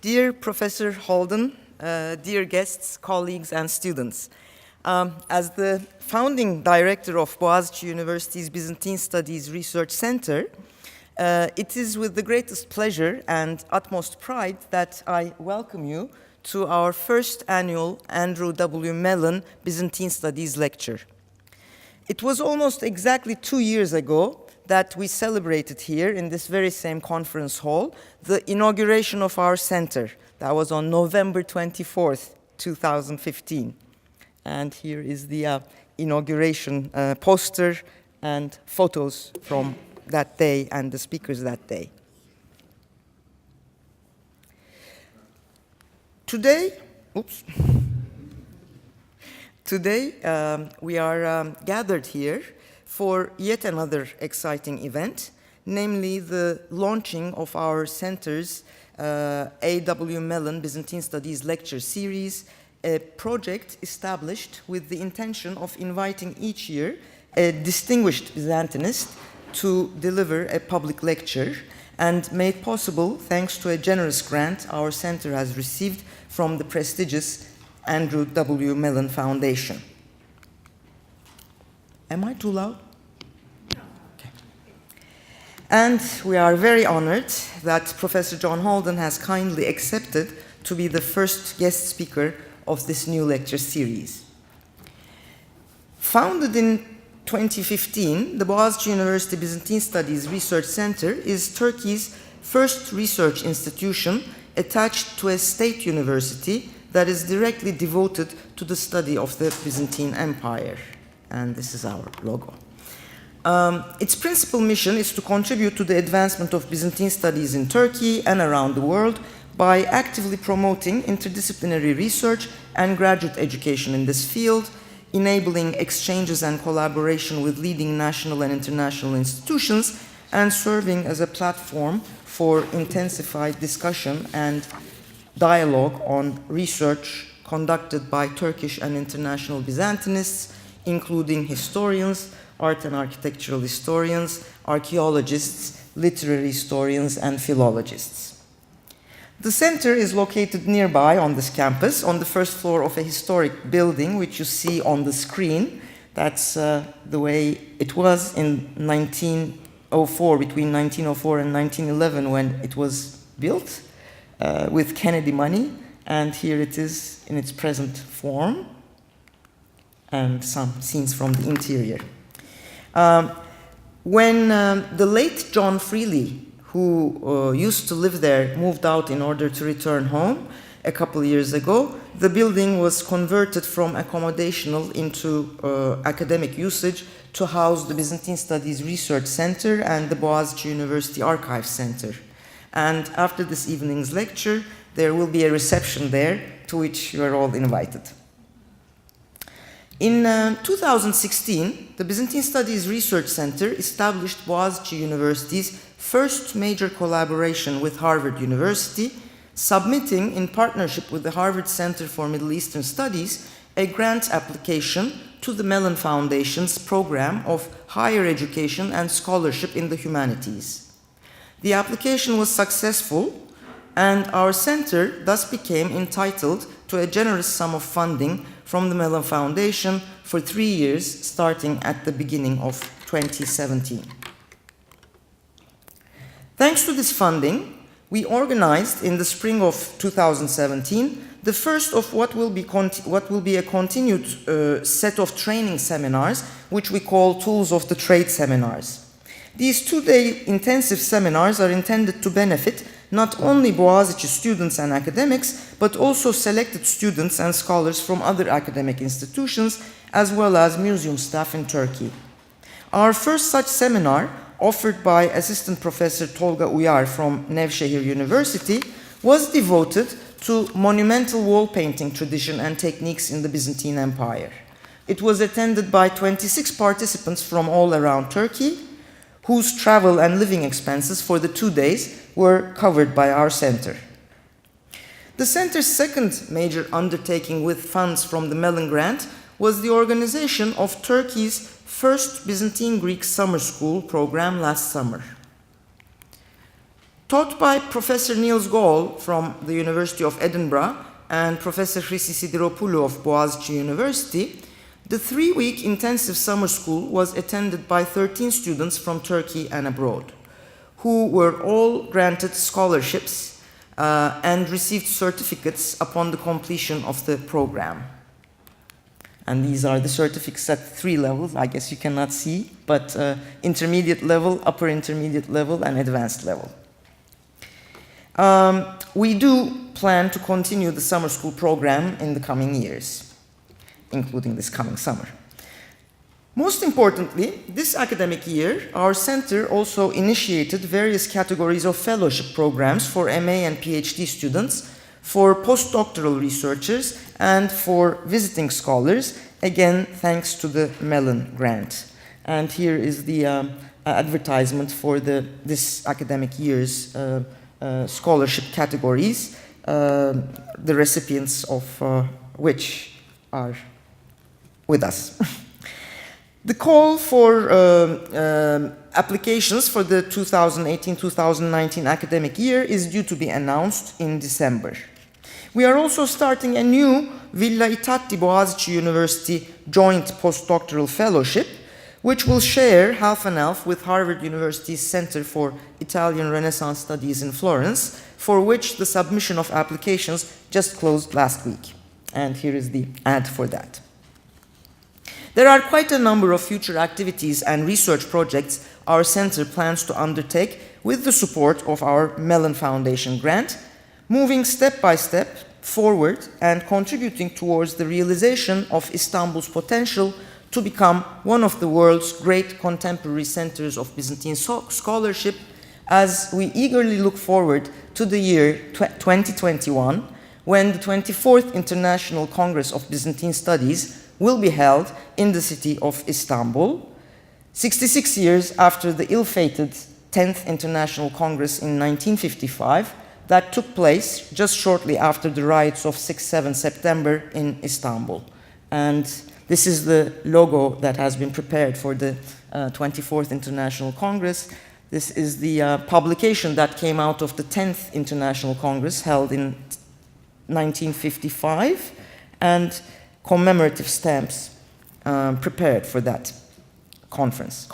Dear Professor Haldon, dear guests, colleagues, and students, as the founding director of Boğaziçi University's Byzantine Studies Research Center, it is with the greatest pleasure and utmost pride that I welcome you to our first annual Andrew W. Mellon Byzantine Studies lecture. It was almost exactly 2 years ago that we celebrated here in this very same conference hall the inauguration of our center. That was on November 24th, 2015. And here is the inauguration poster and photos from that day and the speakers that day. Today, we are gathered here for yet another exciting event, namely the launching of our center's A.W. Mellon Byzantine Studies Lecture Series, a project established with the intention of inviting each year a distinguished Byzantinist to deliver a public lecture, and made possible thanks to a generous grant our center has received from the prestigious Andrew W. Mellon Foundation. Am I too loud? Okay. And we are very honored that Professor John Haldon has kindly accepted to be the first guest speaker of this new lecture series. Founded in 2015, the Boğaziçi University Byzantine Studies Research Center is Turkey's first research institution attached to a state university that is directly devoted to the study of the Byzantine Empire. And this is our logo. Its principal mission is to contribute to the advancement of Byzantine studies in Turkey and around the world by actively promoting interdisciplinary research and graduate education in this field, enabling exchanges and collaboration with leading national and international institutions, and serving as a platform for intensified discussion and dialogue on research conducted by Turkish and international Byzantinists, including historians, art and architectural historians, archaeologists, literary historians, and philologists. The center is located nearby on this campus, on the first floor of a historic building, which you see on the screen. That's the way it was in 1904, between 1904 and 1911, when it was built with Kennedy money, and here it is in its present form, and some scenes from the interior. When the late John Freely, who used to live there, moved out in order to return home a couple years ago, the building was converted from accommodational into academic usage to house the Byzantine Studies Research Center and the Boğaziçi University Archive Center. And after this evening's lecture, there will be a reception there to which you are all invited. In 2016, the Byzantine Studies Research Center established Boğaziçi University's first major collaboration with Harvard University, submitting in partnership with the Harvard Center for Middle Eastern Studies a grant application to the Mellon Foundation's program of higher education and scholarship in the humanities. The application was successful, and our center thus became entitled to a generous sum of funding from the Mellon Foundation for 3 years, starting at the beginning of 2017. Thanks to this funding, we organized in the spring of 2017 the first of what will be a continued set of training seminars, which we call Tools of the Trade seminars. These 2-day intensive seminars are intended to benefit not only Boğaziçi students and academics, but also selected students and scholars from other academic institutions, as well as museum staff in Turkey. Our first such seminar, offered by Assistant Professor Tolga Uyar from Nevşehir University, was devoted to monumental wall painting tradition and techniques in the Byzantine Empire. It was attended by 26 participants from all around Turkey, whose travel and living expenses for the 2 days were covered by our center. The center's second major undertaking with funds from the Mellon Grant was the organization of Turkey's first Byzantine Greek summer school program last summer. Taught by Professor Niels Gall from the University of Edinburgh and Professor Chrysi Sidiropoulou of Boğaziçi University, the 3-week intensive summer school was attended by 13 students from Turkey and abroad, who were all granted scholarships and received certificates upon the completion of the program. And these are the certificates at 3 levels. I guess you cannot see, but intermediate level, upper intermediate level, and advanced level. We do plan to continue the summer school program in the coming years, including this coming summer. Most importantly, this academic year, our center also initiated various categories of fellowship programs for MA and PhD students, for postdoctoral researchers, and for visiting scholars, again thanks to the Mellon grant. And here is the advertisement for this academic year's scholarship categories, the recipients of which are with us. The call for applications for the 2018-2019 academic year is due to be announced in December. We are also starting a new Villa Itatti Boğaziçi University joint postdoctoral fellowship, which will share half and half with Harvard University's Center for Italian Renaissance Studies in Florence, for which the submission of applications just closed last week. And here is the ad for that. There are quite a number of future activities and research projects our center plans to undertake with the support of our Mellon Foundation grant, moving step by step forward and contributing towards the realization of Istanbul's potential to become one of the world's great contemporary centers of Byzantine scholarship, as we eagerly look forward to the year 2021, when the 24th International Congress of Byzantine Studies will be held in the city of Istanbul, 66 years after the ill-fated 10th International Congress in 1955 that took place just shortly after the riots of 6-7 September in Istanbul. And this is the logo that has been prepared for the 24th International Congress. This is the publication that came out of the 10th International Congress held in 1955, and commemorative stamps prepared for that Congress,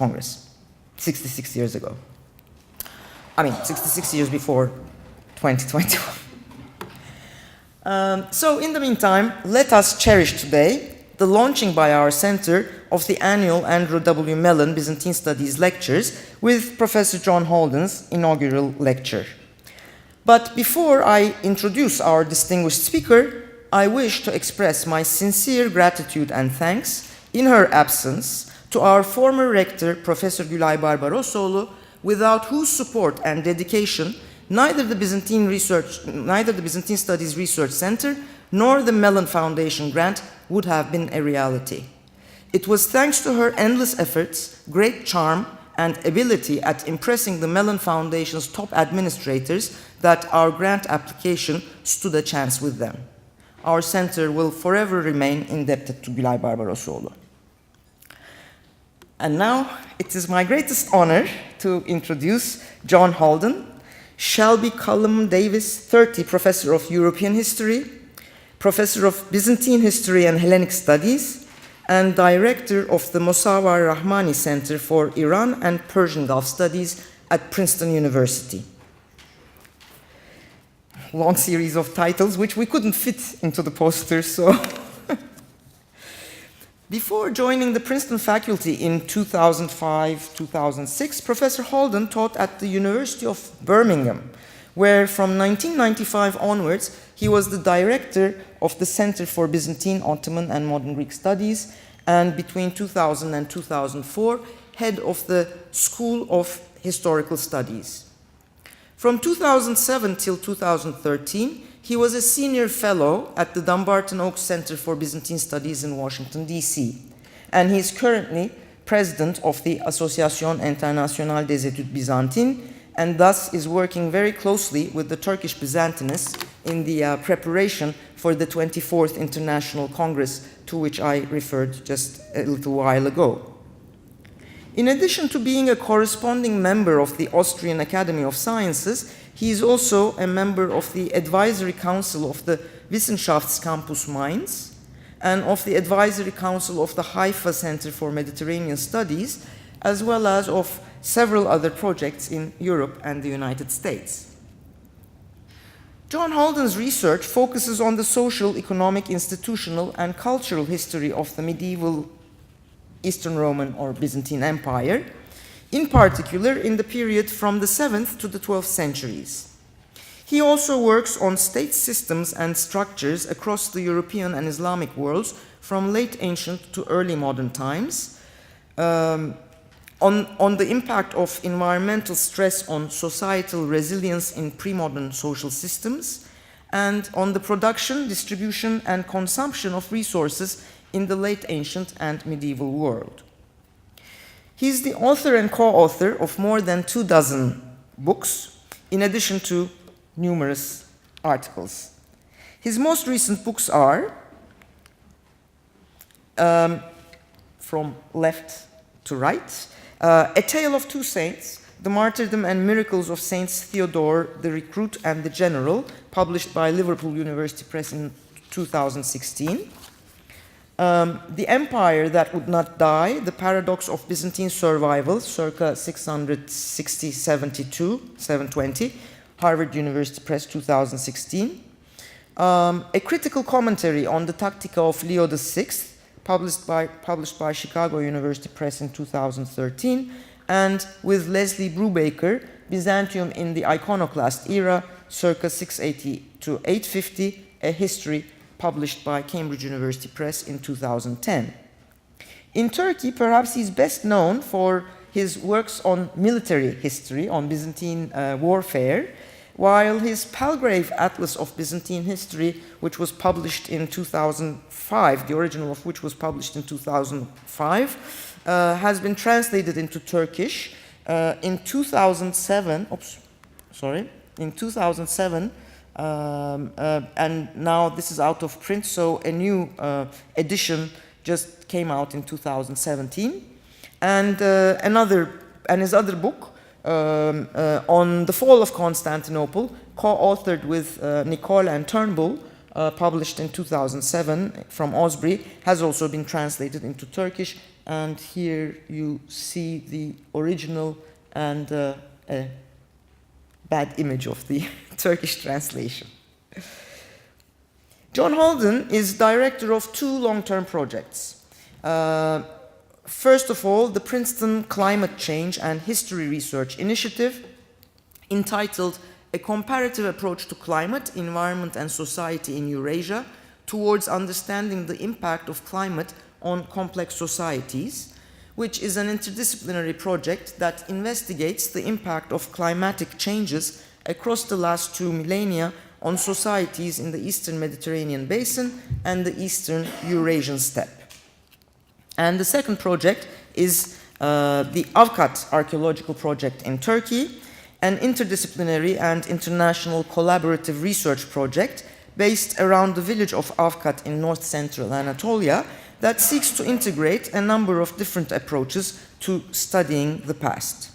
66 years ago. I mean, 66 years before 2021. So in the meantime, let us cherish today the launching by our center of the annual Andrew W. Mellon Byzantine Studies lectures with Professor John Haldon's inaugural lecture. But before I introduce our distinguished speaker, I wish to express my sincere gratitude and thanks in her absence to our former rector, Professor Gülay Barbarosoğlu, without whose support and dedication neither the Byzantine Studies Research Center nor the Mellon Foundation grant would have been a reality. It was thanks to her endless efforts, great charm, and ability at impressing the Mellon Foundation's top administrators that our grant application stood a chance with them. Our center will forever remain indebted to Gülay Barbarosoğlu. And now it is my greatest honor to introduce John Haldon, Shelby Cullum Davis 30 Professor of European History, Professor of Byzantine History and Hellenic Studies, and Director of the Mosavar Rahmani Center for Iran and Persian Gulf Studies at Princeton University. Long series of titles which we couldn't fit into the poster, so. Before joining the Princeton faculty in 2005-2006, Professor Haldon taught at the University of Birmingham, where from 1995 onwards, he was the director of the Center for Byzantine, Ottoman, and Modern Greek Studies, and between 2000 and 2004, head of the School of Historical Studies. From 2007 till 2013, he was a senior fellow at the Dumbarton Oaks Center for Byzantine Studies in Washington, D.C., and he is currently president of the Association Internationale des Études Byzantines, and thus is working very closely with the Turkish Byzantinists in the preparation for the 24th International Congress, to which I referred just a little while ago. In addition to being a corresponding member of the Austrian Academy of Sciences, he is also a member of the Advisory Council of the Wissenschaftscampus Mainz and of the Advisory Council of the Haifa Center for Mediterranean Studies, as well as of several other projects in Europe and the United States. John Haldon's research focuses on the social, economic, institutional, and cultural history of the medieval Eastern Roman or Byzantine Empire, in particular in the period from the 7th to the 12th centuries. He also works on state systems and structures across the European and Islamic worlds from late ancient to early modern times, on the impact of environmental stress on societal resilience in pre-modern social systems, and on the production, distribution, and consumption of resources in the late ancient and medieval world. He is the author and co-author of more than 24 books, in addition to numerous articles. His most recent books are, from left to right, A Tale of Two Saints, The Martyrdom and Miracles of Saints Theodore, the Recruit and the General, published by Liverpool University Press in 2016. The Empire That Would Not Die, The Paradox of Byzantine Survival, circa 660-720, Harvard University Press, 2016. A Critical Commentary on the Tactica of Leo VI, published by Chicago University Press in 2013, and with Leslie Brubaker, Byzantium in the Iconoclast Era, circa 680 to 850, A History, published by Cambridge University Press in 2010. In Turkey, perhaps he's best known for his works on military history, on Byzantine warfare, while his Palgrave Atlas of Byzantine History, which was published in 2005, the original of which was published in 2005, has been translated into Turkish. In 2007, and now this is out of print, so a new edition just came out in 2017. And his other book, on the fall of Constantinople, co-authored with Nicole and Turnbull, published in 2007 from Osbury, has also been translated into Turkish. And here you see the original and a bad image of the Turkish translation. John Haldon is director of two long-term projects. First of all, the Princeton Climate Change and History Research Initiative, entitled A Comparative Approach to Climate, Environment and Society in Eurasia, towards understanding the impact of climate on complex societies, which is an interdisciplinary project that investigates the impact of climatic changes across the last 2 millennia on societies in the Eastern Mediterranean Basin and the Eastern Eurasian Steppe. And the second project is the Avkat Archaeological Project in Turkey, an interdisciplinary and international collaborative research project based around the village of Avkat in north-central Anatolia that seeks to integrate a number of different approaches to studying the past.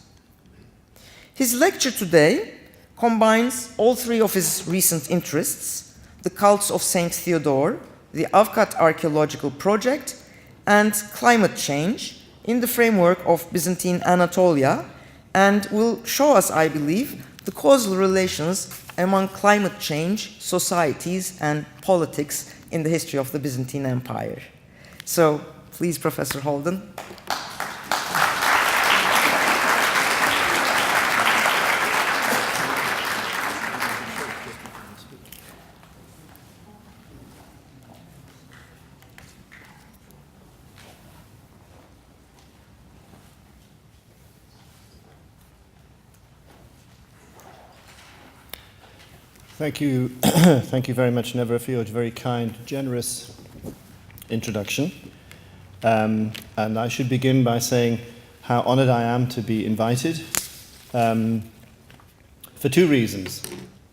His lecture today combines all three of his recent interests: the cults of St Theodore, the Avkat Archaeological Project, and climate change in the framework of Byzantine Anatolia, and will show us, I believe, the causal relations among climate change, societies, and politics in the history of the Byzantine Empire. So, please, Professor Haldon. Thank you. Thank you very much, Nevra, for your very kind, generous introduction. And I should begin by saying how honored I am to be invited for two reasons.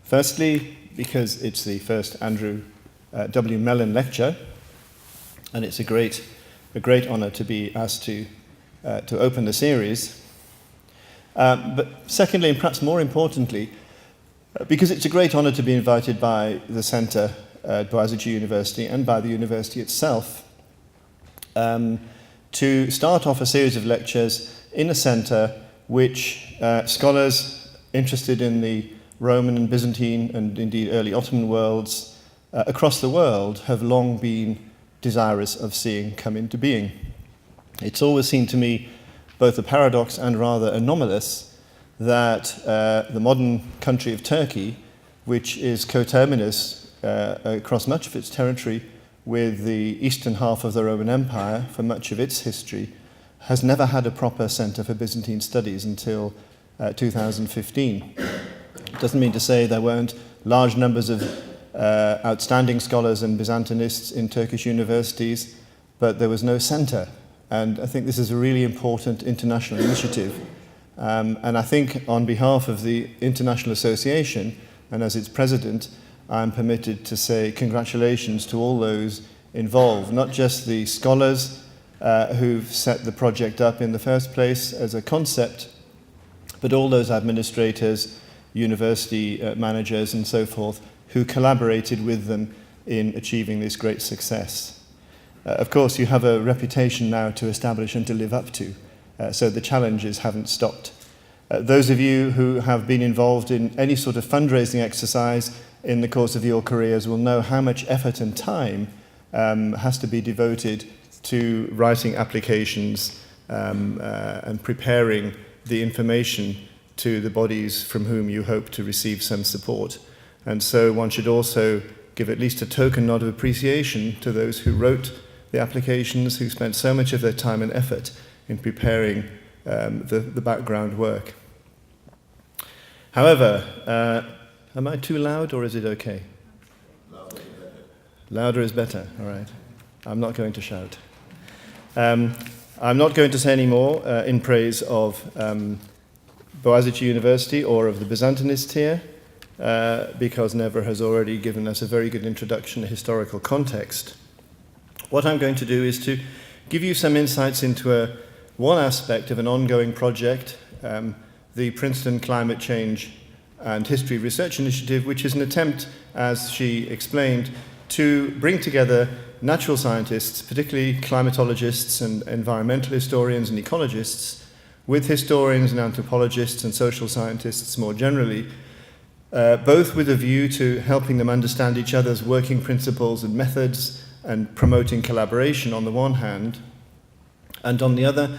Firstly, because it's the first Andrew W. Mellon lecture, and it's a great honor to be asked to to open the series. But secondly, and perhaps more importantly, because it's a great honor to be invited by the Center at Boğaziçi University and by the university itself to start off a series of lectures in a center which scholars interested in the Roman and Byzantine and indeed early Ottoman worlds across the world have long been desirous of seeing come into being. It's always seemed to me both a paradox and rather anomalous that the modern country of Turkey, which is coterminous across much of its territory with the eastern half of the Roman Empire for much of its history, has never had a proper centre for Byzantine studies until 2015. It doesn't mean to say there weren't large numbers of outstanding scholars and Byzantinists in Turkish universities, but there was no centre. And I think this is a really important international initiative. And I think on behalf of the International Association, and as its president, I'm permitted to say congratulations to all those involved, not just the scholars who've set the project up in the first place as a concept, but all those administrators, university managers and so forth, who collaborated with them in achieving this great success. Of course, you have a reputation now to establish and to live up to, so the challenges haven't stopped. Those of you who have been involved in any sort of fundraising exercise in the course of your careers will know how much effort and time has to be devoted to writing applications and preparing the information to the bodies from whom you hope to receive some support. And so one should also give at least a token nod of appreciation to those who wrote the applications, who spent so much of their time and effort in preparing the background work. However, am I too loud or is it okay? Louder is better, all right. I'm not going to shout. I'm not going to say any more in praise of Boğaziçi University or of the Byzantinists here, because Nevra has already given us a very good introduction, a historical context. What I'm going to do is to give you some insights into one aspect of an ongoing project, the Princeton Climate Change and History Research Initiative, which is an attempt, as she explained, to bring together natural scientists, particularly climatologists and environmental historians and ecologists, with historians and anthropologists and social scientists more generally, both with a view to helping them understand each other's working principles and methods and promoting collaboration on the one hand, and on the other,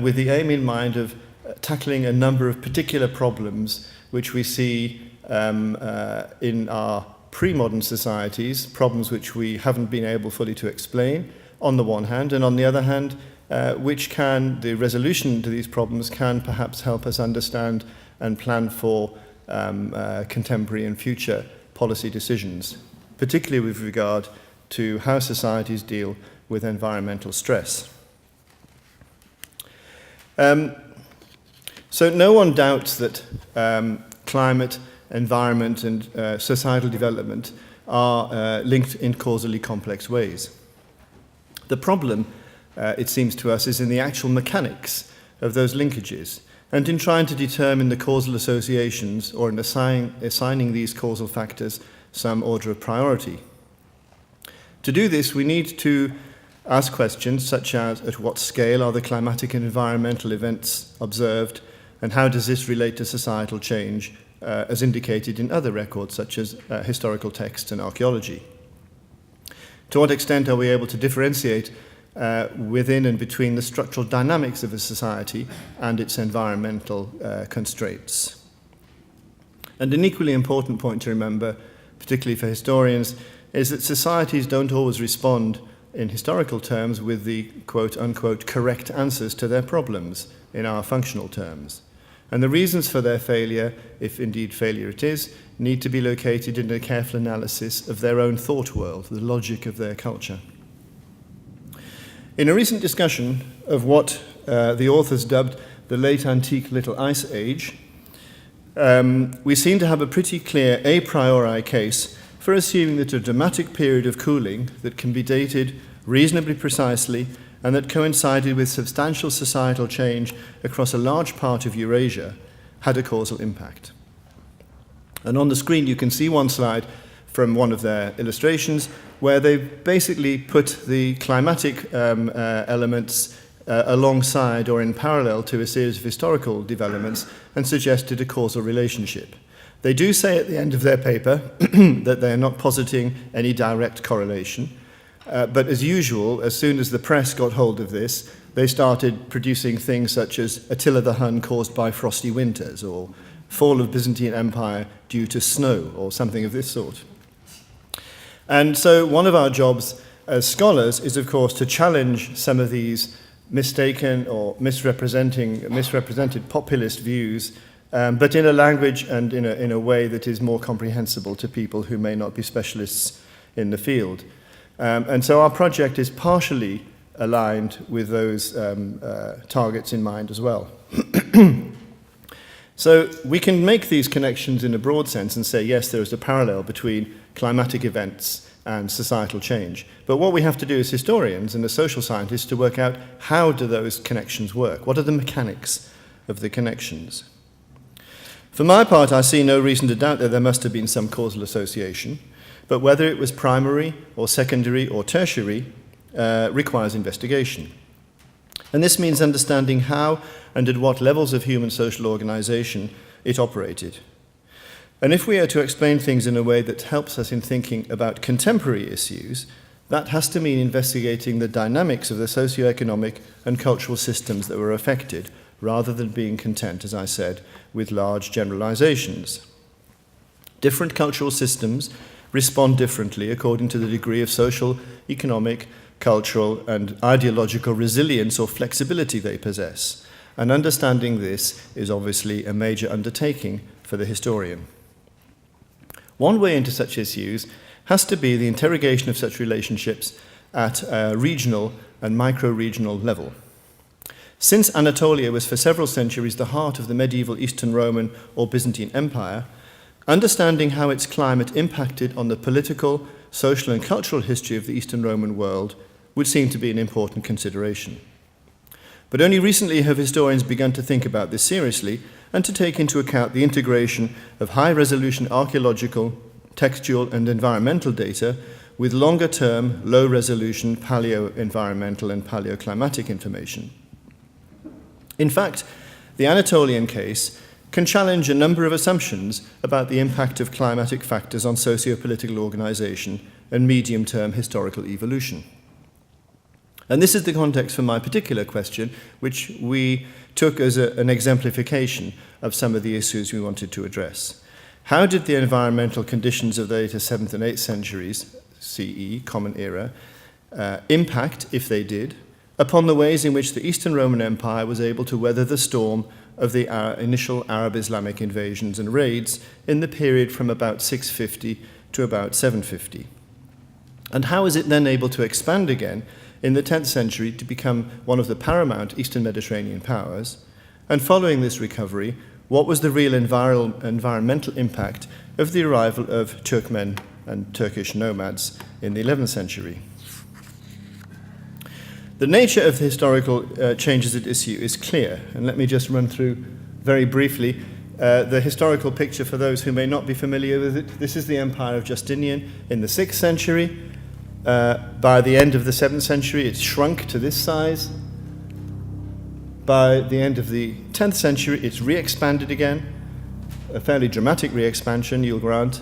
with the aim in mind of tackling a number of particular problems which we see in our pre-modern societies, problems which we haven't been able fully to explain on the one hand, and on the other hand, the resolution to these problems can perhaps help us understand and plan for contemporary and future policy decisions, particularly with regard to how societies deal with environmental stress. So no one doubts that climate, environment and societal development are linked in causally complex ways. The problem, it seems to us, is in the actual mechanics of those linkages and in trying to determine the causal associations or in assigning these causal factors some order of priority. To do this, we need to ask questions such as, at what scale are the climatic and environmental events observed, and how does this relate to societal change, as indicated in other records such as historical texts and archaeology? To what extent are we able to differentiate within and between the structural dynamics of a society and its environmental constraints? And an equally important point to remember, particularly for historians, is that societies don't always respond in historical terms with the quote-unquote correct answers to their problems in our functional terms. And the reasons for their failure, if indeed failure it is, need to be located in a careful analysis of their own thought world, the logic of their culture. In a recent discussion of what the authors dubbed the late antique Little Ice Age, we seem to have a pretty clear a priori case for assuming that a dramatic period of cooling that can be dated reasonably precisely and that coincided with substantial societal change across a large part of Eurasia, had a causal impact. And on the screen you can see one slide from one of their illustrations where they basically put the climatic elements alongside or in parallel to a series of historical developments and suggested a causal relationship. They do say at the end of their paper that they are not positing any direct correlation, but as usual, as soon as the press got hold of this, they started producing things such as Attila the Hun caused by frosty winters, or fall of Byzantine Empire due to snow, or something of this sort. And so one of our jobs as scholars is, of course, to challenge some of these mistaken or misrepresented populist views, but in a language and in a way that is more comprehensible to people who may not be specialists in the field. And so our project is partially aligned with those targets in mind as well. So we can make these connections in a broad sense and say, yes, there is a parallel between climatic events and societal change. But what we have to do as historians and as social scientists to work out how do those connections work? What are the mechanics of the connections? For my part, I see no reason to doubt that there must have been some causal association, but whether it was primary or secondary or tertiary requires investigation. And this means understanding how and at what levels of human social organization it operated. And if we are to explain things in a way that helps us in thinking about contemporary issues, that has to mean investigating the dynamics of the socioeconomic and cultural systems that were affected, rather than being content, as I said, with large generalizations. Different cultural systems respond differently according to the degree of social, economic, cultural, and ideological resilience or flexibility they possess. And understanding this is obviously a major undertaking for the historian. One way into such issues has to be the interrogation of such relationships at a regional and micro-regional level. Since Anatolia was for several centuries the heart of the medieval Eastern Roman or Byzantine Empire, understanding how its climate impacted on the political, social, and cultural history of the Eastern Roman world would seem to be an important consideration. But only recently have historians begun to think about this seriously and to take into account the integration of high-resolution archaeological, textual, and environmental data with longer-term, low-resolution paleo-environmental and paleoclimatic information. In fact, the Anatolian case can challenge a number of assumptions about the impact of climatic factors on socio-political organization and medium-term historical evolution. And this is the context for my particular question, which we took as an exemplification of some of the issues we wanted to address. How did the environmental conditions of the later 7th and 8th centuries, CE, Common Era, impact, if they did, upon the ways in which the Eastern Roman Empire was able to weather the storm of the initial Arab Islamic invasions and raids in the period from about 650 to about 750? And how is it then able to expand again in the 10th century to become one of the paramount Eastern Mediterranean powers? And following this recovery, what was the real environmental impact of the arrival of Turkmen and Turkish nomads in the 11th century? The nature of the historical changes at issue is clear, and let me just run through very briefly the historical picture for those who may not be familiar with it. This is the empire of Justinian in the 6th century. By the end of the 7th century, it's shrunk to this size. By the end of the 10th century, it's re-expanded again, a fairly dramatic re-expansion, you'll grant.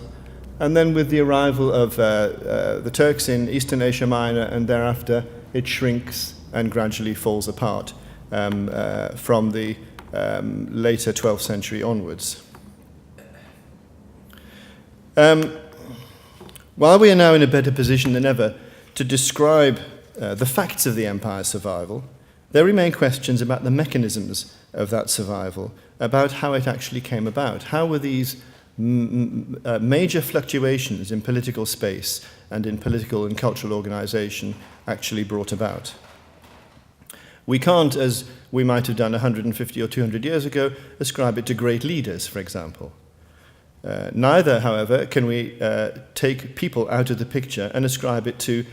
And then with the arrival of the Turks in Eastern Asia Minor and thereafter, it shrinks and gradually falls apart from the later 12th century onwards. While we are now in a better position than ever to describe the facts of the empire's survival, there remain questions about the mechanisms of that survival, about how it actually came about. How were these major fluctuations in political space and in political and cultural organization actually brought about? We can't, as we might have done 150 or 200 years ago, ascribe it to great leaders, for example. Neither, however, can we take people out of the picture and ascribe it to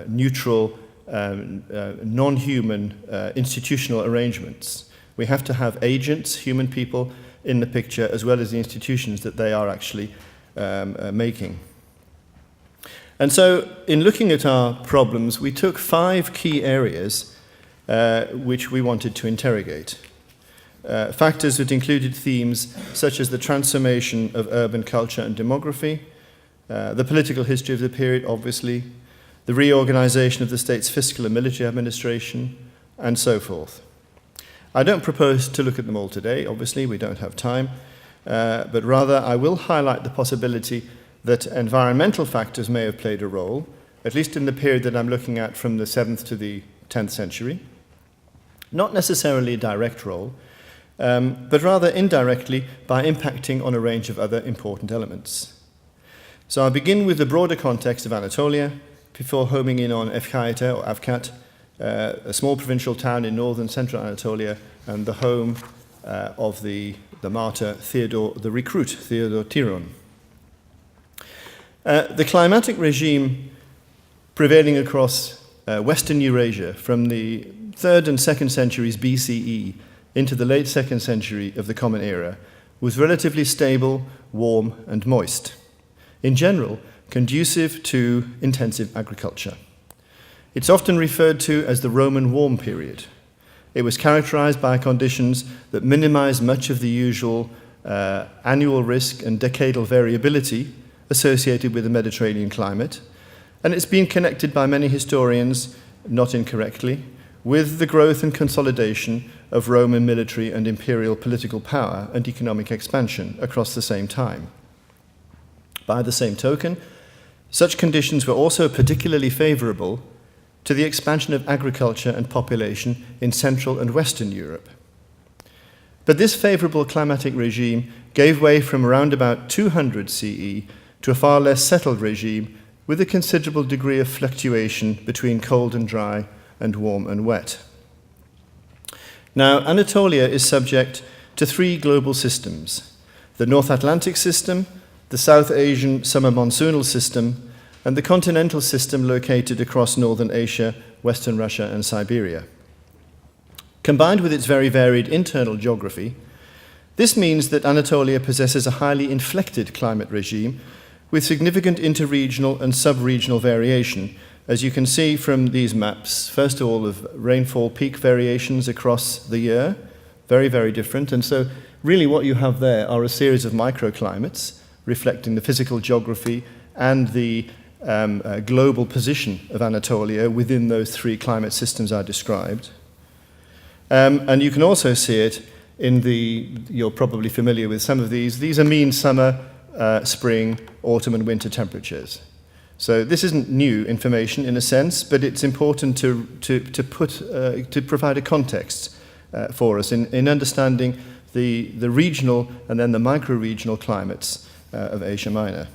neutral non-human institutional arrangements. We have to have agents, human people, in the picture, as well as the institutions that they are actually making. And so, in looking at our problems, we took 5 key areas which we wanted to interrogate. Factors that included themes such as the transformation of urban culture and demography, the political history of the period, obviously, the reorganization of the state's fiscal and military administration, and so forth. I don't propose to look at them all today, obviously, we don't have time, but rather I will highlight the possibility that environmental factors may have played a role, at least in the period that I'm looking at from the 7th to the 10th century. Not necessarily a direct role, but rather indirectly by impacting on a range of other important elements. So I'll begin with the broader context of Anatolia, before homing in on Euchaïta or Avkat, a small provincial town in northern central Anatolia and the home of the martyr Theodore the Recruit, Theodore Tyron. The climatic regime prevailing across Western Eurasia from the 3rd and 2nd centuries BCE into the late 2nd century of the Common Era was relatively stable, warm, and moist. In general, conducive to intensive agriculture. It's often referred to as the Roman warm period. It was characterized by conditions that minimized much of the usual annual risk and decadal variability associated with the Mediterranean climate, and it's been connected by many historians, not incorrectly, with the growth and consolidation of Roman military and imperial political power and economic expansion across the same time. By the same token, such conditions were also particularly favorable to the expansion of agriculture and population in Central and Western Europe. But this favorable climatic regime gave way from around about 200 CE to a far less settled regime with a considerable degree of fluctuation between cold and dry and warm and wet. Now, Anatolia is subject to 3 global systems: the North Atlantic system, the South Asian summer monsoonal system, and the continental system located across northern Asia, western Russia, and Siberia. Combined with its very varied internal geography, this means that Anatolia possesses a highly inflected climate regime with significant interregional and sub-regional variation, as you can see from these maps, first of all of rainfall peak variations across the year, very, very different. And so really what you have there are a series of microclimates reflecting the physical geography and the global position of Anatolia within those 3 climate systems I described. And you can also see it in you're probably familiar with some of these are mean summer, spring, autumn and winter temperatures. So this isn't new information in a sense, but it's important to provide a context for us in understanding the regional and then the micro-regional climates of Asia Minor.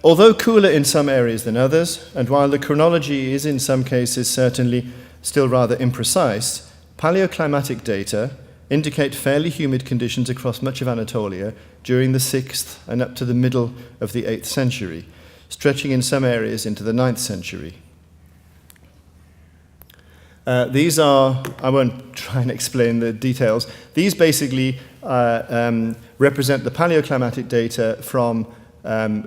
Although cooler in some areas than others, and while the chronology is in some cases certainly still rather imprecise, paleoclimatic data indicate fairly humid conditions across much of Anatolia during the 6th and up to the middle of the 8th century, stretching in some areas into the 9th century. These are, I won't try and explain the details, these basically represent the paleoclimatic data from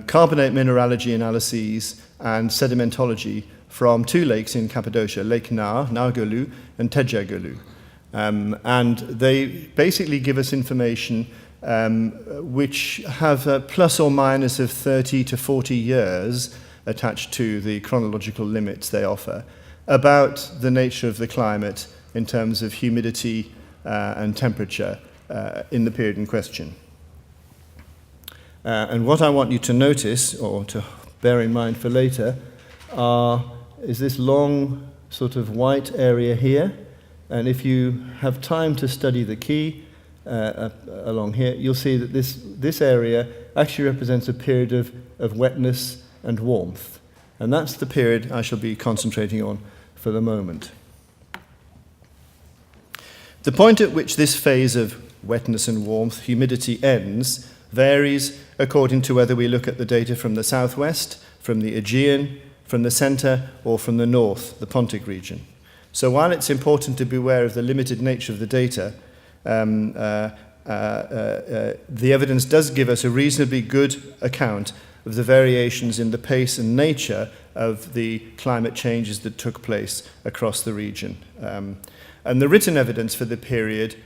carbonate mineralogy analyses and sedimentology from 2 lakes in Cappadocia, Lake Nargolu, and Tecegolu. And they basically give us information which have a plus or minus of 30 to 40 years attached to the chronological limits they offer about the nature of the climate in terms of humidity and temperature in the period in question. And what I want you to notice, or to bear in mind for later, is this long sort of white area here. And if you have time to study the key along here, you'll see that this area actually represents a period of wetness and warmth. And that's the period I shall be concentrating on for the moment. The point at which this phase of wetness and warmth, humidity ends, varies according to whether we look at the data from the southwest, from the Aegean, from the centre or from the north, the Pontic region. So while it's important to be aware of the limited nature of the data, the evidence does give us a reasonably good account of the variations in the pace and nature of the climate changes that took place across the region. And the written evidence for the period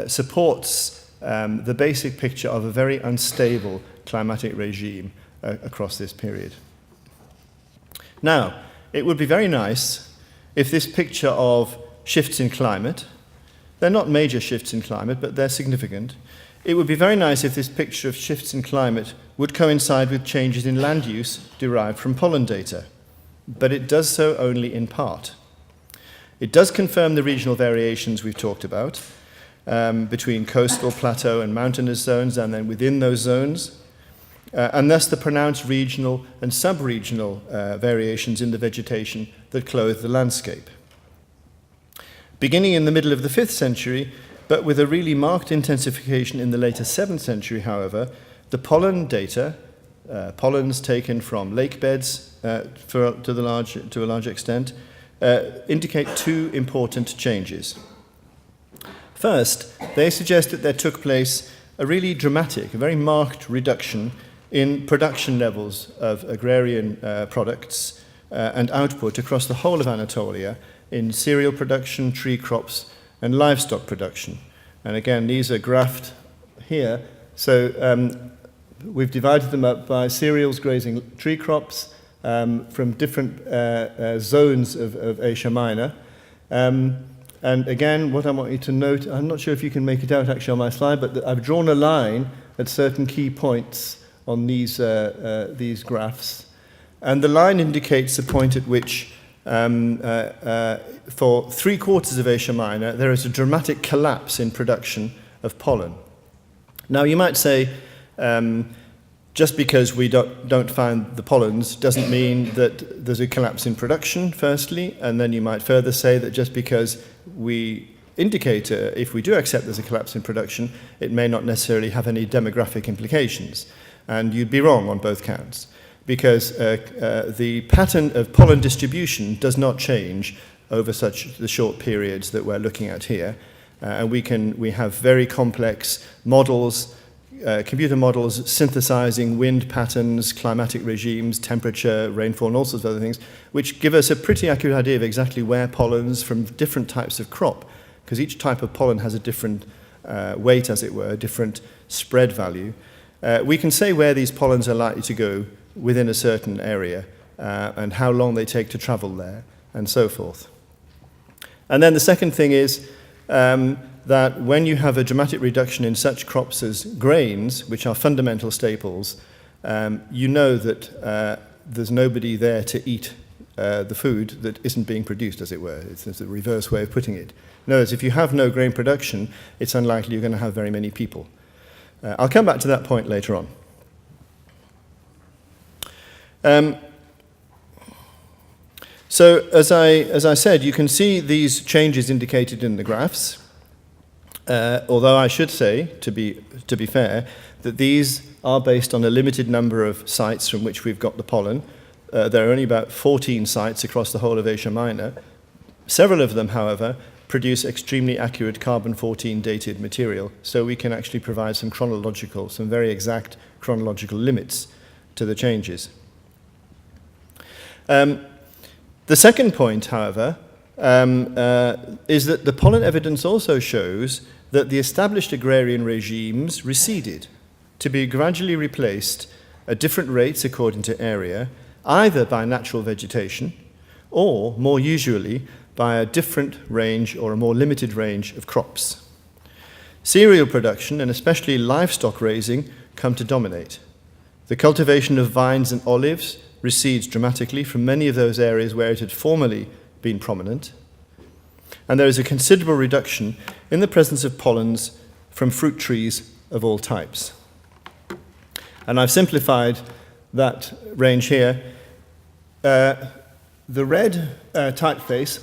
supports the basic picture of a very unstable climatic regime across this period. Now, it would be very nice if this picture of shifts in climate, they're not major shifts in climate, but they're significant. It would be very nice if this picture of shifts in climate would coincide with changes in land use derived from pollen data, but it does so only in part. It does confirm the regional variations we've talked about between coastal, plateau, and mountainous zones, and then within those zones, and thus the pronounced regional and sub-regional variations in the vegetation that clothe the landscape. Beginning in the middle of the 5th century, but with a really marked intensification in the later 7th century, however, the pollen data, pollens taken from lake beds to a large extent, indicate two important changes. First, they suggest that there took place a really dramatic, a very marked reduction in production levels of agrarian products and output across the whole of Anatolia in cereal production, tree crops, and livestock production. And again, these are graphed here. So we've divided them up by cereals grazing tree crops from different zones of Asia Minor. And again, what I want you to note, I'm not sure if you can make it out actually on my slide, but I've drawn a line at certain key points on these graphs. And the line indicates the point at which for 3/4 of Asia Minor, there is a dramatic collapse in production of pollen. Now, you might say, just because we don't find the pollens doesn't mean that there's a collapse in production, firstly, and then you might further say that just because we indicate, if we do accept there's a collapse in production, it may not necessarily have any demographic implications. And you'd be wrong on both counts, because the pattern of pollen distribution does not change over such the short periods that we're looking at here. And we have very complex models, computer models synthesizing wind patterns, climatic regimes, temperature, rainfall, and all sorts of other things, which give us a pretty accurate idea of exactly where pollens from different types of crop, because each type of pollen has a different weight, as it were, a different spread value. We can say where these pollens are likely to go within a certain area and how long they take to travel there, and so forth. And then the second thing is that when you have a dramatic reduction in such crops as grains, which are fundamental staples, you know that there's nobody there to eat the food that isn't being produced, as it were. It's a reverse way of putting it. In other words, if you have no grain production, it's unlikely you're going to have very many people. I'll come back to that point later on. So as I said, you can see these changes indicated in the graphs. Although I should say, to be fair, that these are based on a limited number of sites from which we've got the pollen. There are only about 14 sites across the whole of Asia Minor. Several of them, however, produce extremely accurate carbon-14 dated material, so we can actually provide some very exact chronological limits to the changes. The second point, however, is that the pollen evidence also shows that the established agrarian regimes receded to be gradually replaced at different rates according to area, either by natural vegetation or, more usually, by a different range or a more limited range of crops. Cereal production, and especially livestock raising, come to dominate. The cultivation of vines and olives recedes dramatically from many of those areas where it had formerly been prominent, and there is a considerable reduction in the presence of pollens from fruit trees of all types. And I've simplified that range here. The red typeface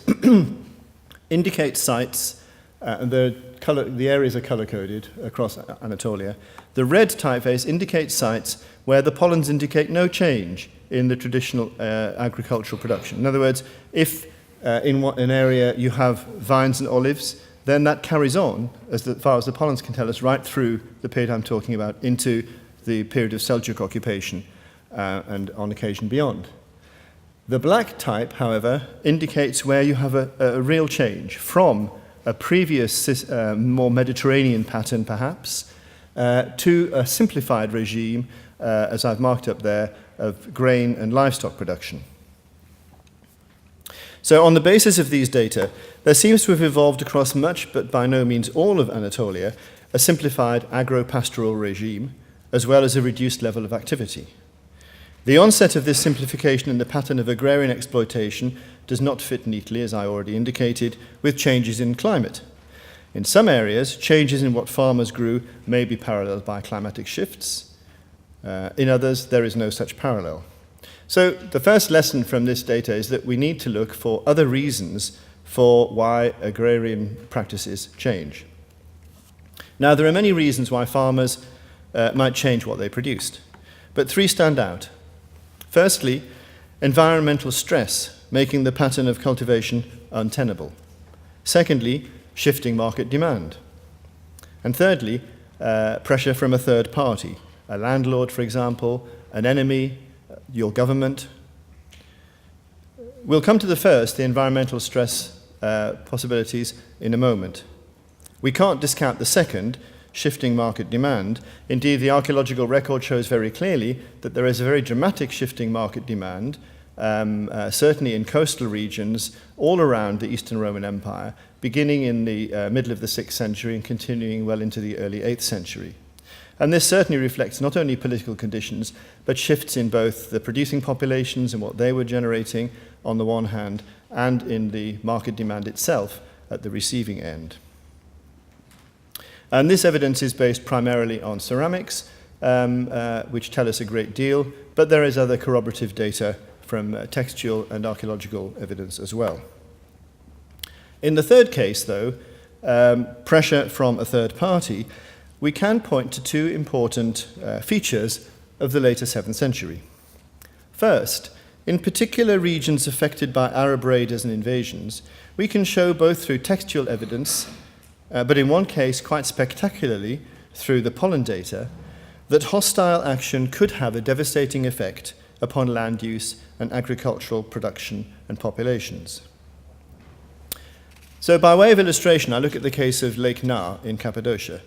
indicates sites, and there are the areas are color-coded across Anatolia. The red typeface indicates sites where the pollens indicate no change in the traditional agricultural production. In other words, if in an area you have vines and olives, then that carries on, as far as the pollens can tell us, right through the period I'm talking about, into the period of Seljuk occupation and on occasion beyond. The black type, however, indicates where you have a real change from a previous more Mediterranean pattern, perhaps, to a simplified regime, as I've marked up there, of grain and livestock production. So on the basis of these data, there seems to have evolved across much, but by no means all of Anatolia, a simplified agro-pastoral regime, as well as a reduced level of activity. The onset of this simplification in the pattern of agrarian exploitation does not fit neatly, as I already indicated, with changes in climate. In some areas, changes in what farmers grew may be paralleled by climatic shifts. In others, there is no such parallel. So the first lesson from this data is that we need to look for other reasons for why agrarian practices change. Now, there are many reasons why farmers might change what they produced, but three stand out. Firstly, environmental stress, making the pattern of cultivation untenable. Secondly, shifting market demand. And thirdly, pressure from a third party, a landlord, for example, an enemy, your government. We'll come to the first, the environmental stress possibilities, in a moment. We can't discount the second, shifting market demand. Indeed, the archaeological record shows very clearly that there is a very dramatic shifting market demand, certainly in coastal regions all around the Eastern Roman Empire, beginning in the middle of the 6th century and continuing well into the early 8th century. And this certainly reflects not only political conditions, but shifts in both the producing populations and what they were generating on the one hand, and in the market demand itself at the receiving end. And this evidence is based primarily on ceramics, which tell us a great deal, but there is other corroborative data from textual and archaeological evidence as well. In the third case, though, pressure from a third party, we can point to two important features of the later 7th century. First, in particular regions affected by Arab raiders and invasions, we can show both through textual evidence, but in one case quite spectacularly through the pollen data, that hostile action could have a devastating effect upon land use and agricultural production and populations. So by way of illustration, I look at the case of Lake Nar in Cappadocia.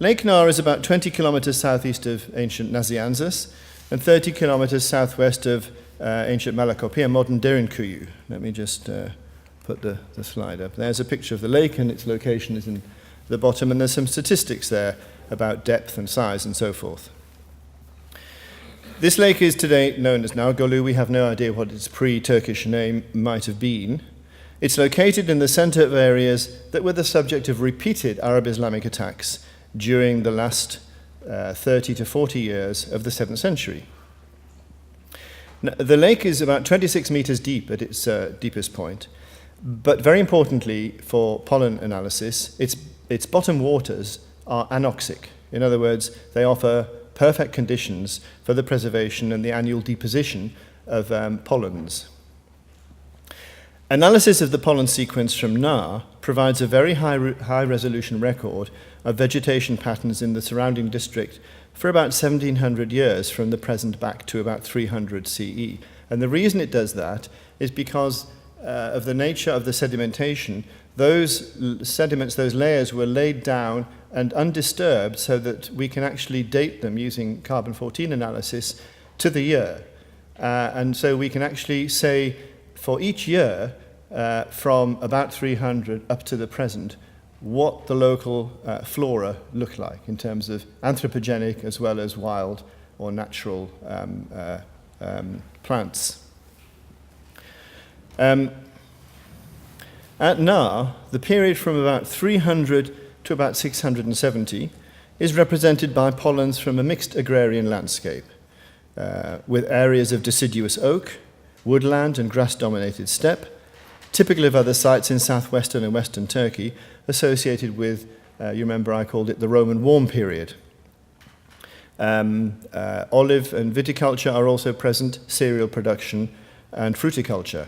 Lake Nar is about 20 kilometers southeast of ancient Nazianzus and 30 kilometers southwest of ancient Malakopia, modern Derinkuyu. Let me just put the slide up. There's a picture of the lake, and its location is in the bottom, and there's some statistics there about depth and size and so forth. This lake is today known as Naugolu. We have no idea what its pre-Turkish name might have been. It's located in the center of areas that were the subject of repeated Arab-Islamic attacks during the last 30 to 40 years of the 7th century. Now, the lake is about 26 meters deep at its deepest point, but very importantly for pollen analysis, its bottom waters are anoxic. In other words, they offer perfect conditions for the preservation and the annual deposition of pollens. Analysis of the pollen sequence from Nar provides a very high-resolution record of vegetation patterns in the surrounding district for about 1700 years from the present back to about 300 CE. And the reason it does that is because of the nature of the sedimentation. Those sediments, those layers were laid down and undisturbed so that we can actually date them using carbon-14 analysis to the year. And so we can actually say for each year from about 300 up to the present what the local flora look like in terms of anthropogenic as well as wild or natural plants. At Nar, the period from about 300 to about 670 is represented by pollens from a mixed agrarian landscape, with areas of deciduous oak, woodland and grass-dominated steppe, typical of other sites in southwestern and western Turkey, associated with You remember I called it the Roman warm period. Olive and viticulture are also present, cereal production, and fruticulture.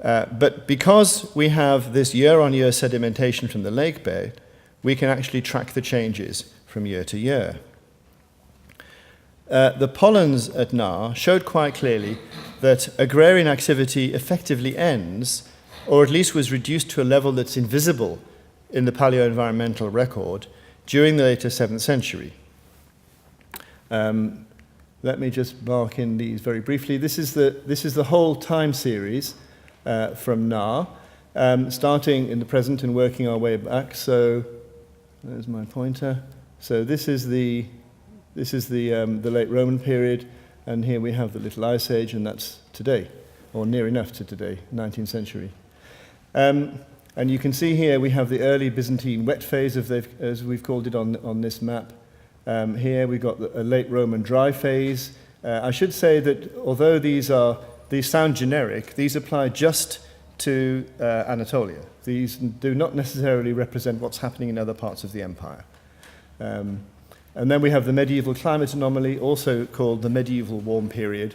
But because we have this year-on-year sedimentation from the lake bed, we can actually track the changes from year to year. The pollens at Nar showed quite clearly that agrarian activity effectively ends, or at least was reduced to a level that's invisible in the paleoenvironmental record during the later 7th century. Let me just mark in these very briefly. This is the whole time series from Nar, starting in the present and working our way back. So there's my pointer. So this is the late Roman period, and here we have the Little Ice Age, and that's today, or near enough to today, 19th century. And you can see here we have the early Byzantine wet phase, as we've called it on this map. Here we've got a late Roman dry phase. I should say that although these sound generic, these apply just to Anatolia. These do not necessarily represent what's happening in other parts of the empire. And then we have the medieval climate anomaly, also called the medieval warm period,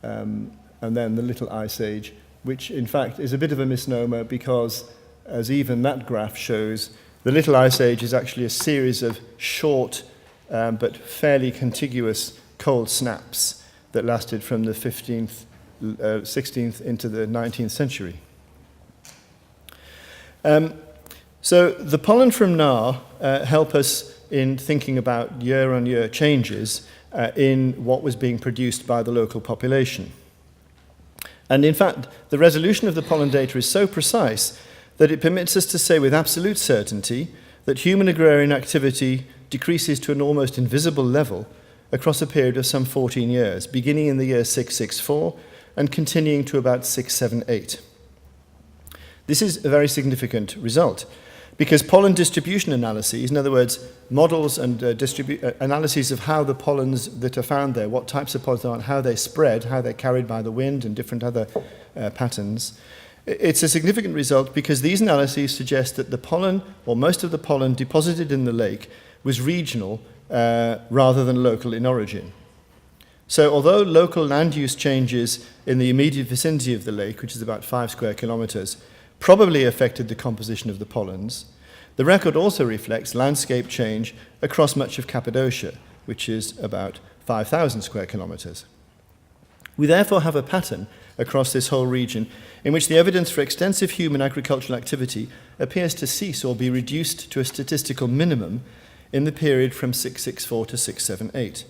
and then the Little Ice Age, which in fact is a bit of a misnomer because, as even that graph shows, the Little Ice Age is actually a series of short but fairly contiguous cold snaps that lasted from the 15th, 16th into the 19th century. So the pollen from Nar help us in thinking about year-on-year changes in what was being produced by the local population. And in fact, the resolution of the pollen data is so precise that it permits us to say with absolute certainty that human agrarian activity decreases to an almost invisible level across a period of some 14 years, beginning in the year 664 and continuing to about 678. This is a very significant result because pollen distribution analyses, in other words, models and analyses of how the pollens that are found there, what types of pollens there are, how they spread, how they're carried by the wind and different other patterns. It's a significant result because these analyses suggest that the pollen, or most of the pollen deposited in the lake, was regional rather than local in origin. So although local land use changes in the immediate vicinity of the lake, which is about 5 square kilometers, probably affected the composition of the pollens, the record also reflects landscape change across much of Cappadocia, which is about 5,000 square kilometers. We therefore have a pattern across this whole region in which the evidence for extensive human agricultural activity appears to cease or be reduced to a statistical minimum in the period from 664 to 678,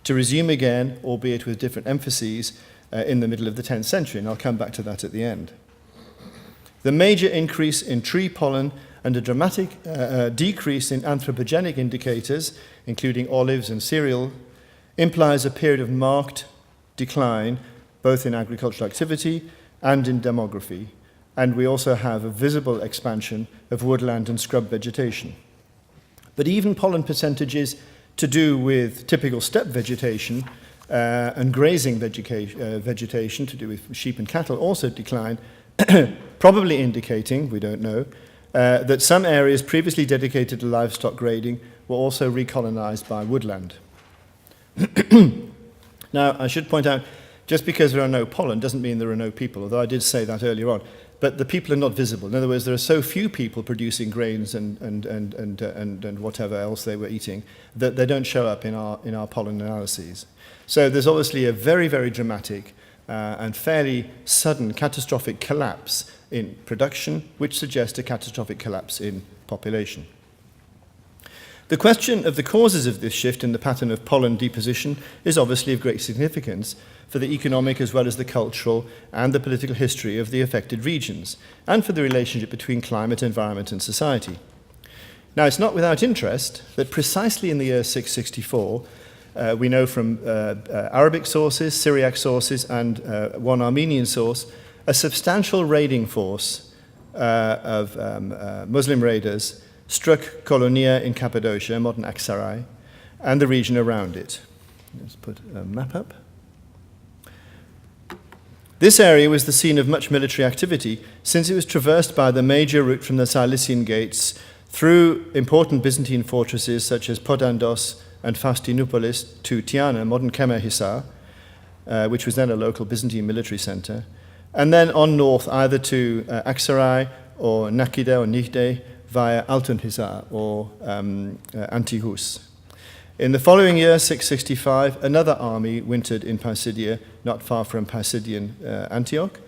to resume again, albeit with different emphases, in the middle of the 10th century, and I'll come back to that at the end. The major increase in tree pollen and a dramatic decrease in anthropogenic indicators, including olives and cereal, implies a period of marked decline both in agricultural activity and in demography, and we also have a visible expansion of woodland and scrub vegetation. But even pollen percentages to do with typical steppe vegetation and grazing vegetation to do with sheep and cattle also decline, probably indicating, we don't know, that some areas previously dedicated to livestock grazing were also recolonized by woodland. Now, I should point out, just because there are no pollen doesn't mean there are no people, although I did say that earlier on. But the people are not visible. In other words, there are so few people producing grains and whatever else they were eating that they don't show up in our pollen analyses. So there's obviously a very, very dramatic and fairly sudden catastrophic collapse in production, which suggests a catastrophic collapse in population. The question of the causes of this shift in the pattern of pollen deposition is obviously of great significance for the economic as well as the cultural and the political history of the affected regions, and for the relationship between climate, environment, and society. Now, it's not without interest that precisely in the year 664, we know from Arabic sources, Syriac sources, and one Armenian source, a substantial raiding force of Muslim raiders struck Colonia in Cappadocia, modern Aksaray, and the region around it. Let's put a map up. This area was the scene of much military activity since it was traversed by the major route from the Cilician Gates through important Byzantine fortresses such as Podandos and Faustinopolis to Tiana, modern Kemerhisar, which was then a local Byzantine military center, and then on north either to Aksaray or Nakide or Nihde via Altunhisar or Antihus. In the following year, 665, another army wintered in Pisidia, not far from Pisidian Antioch,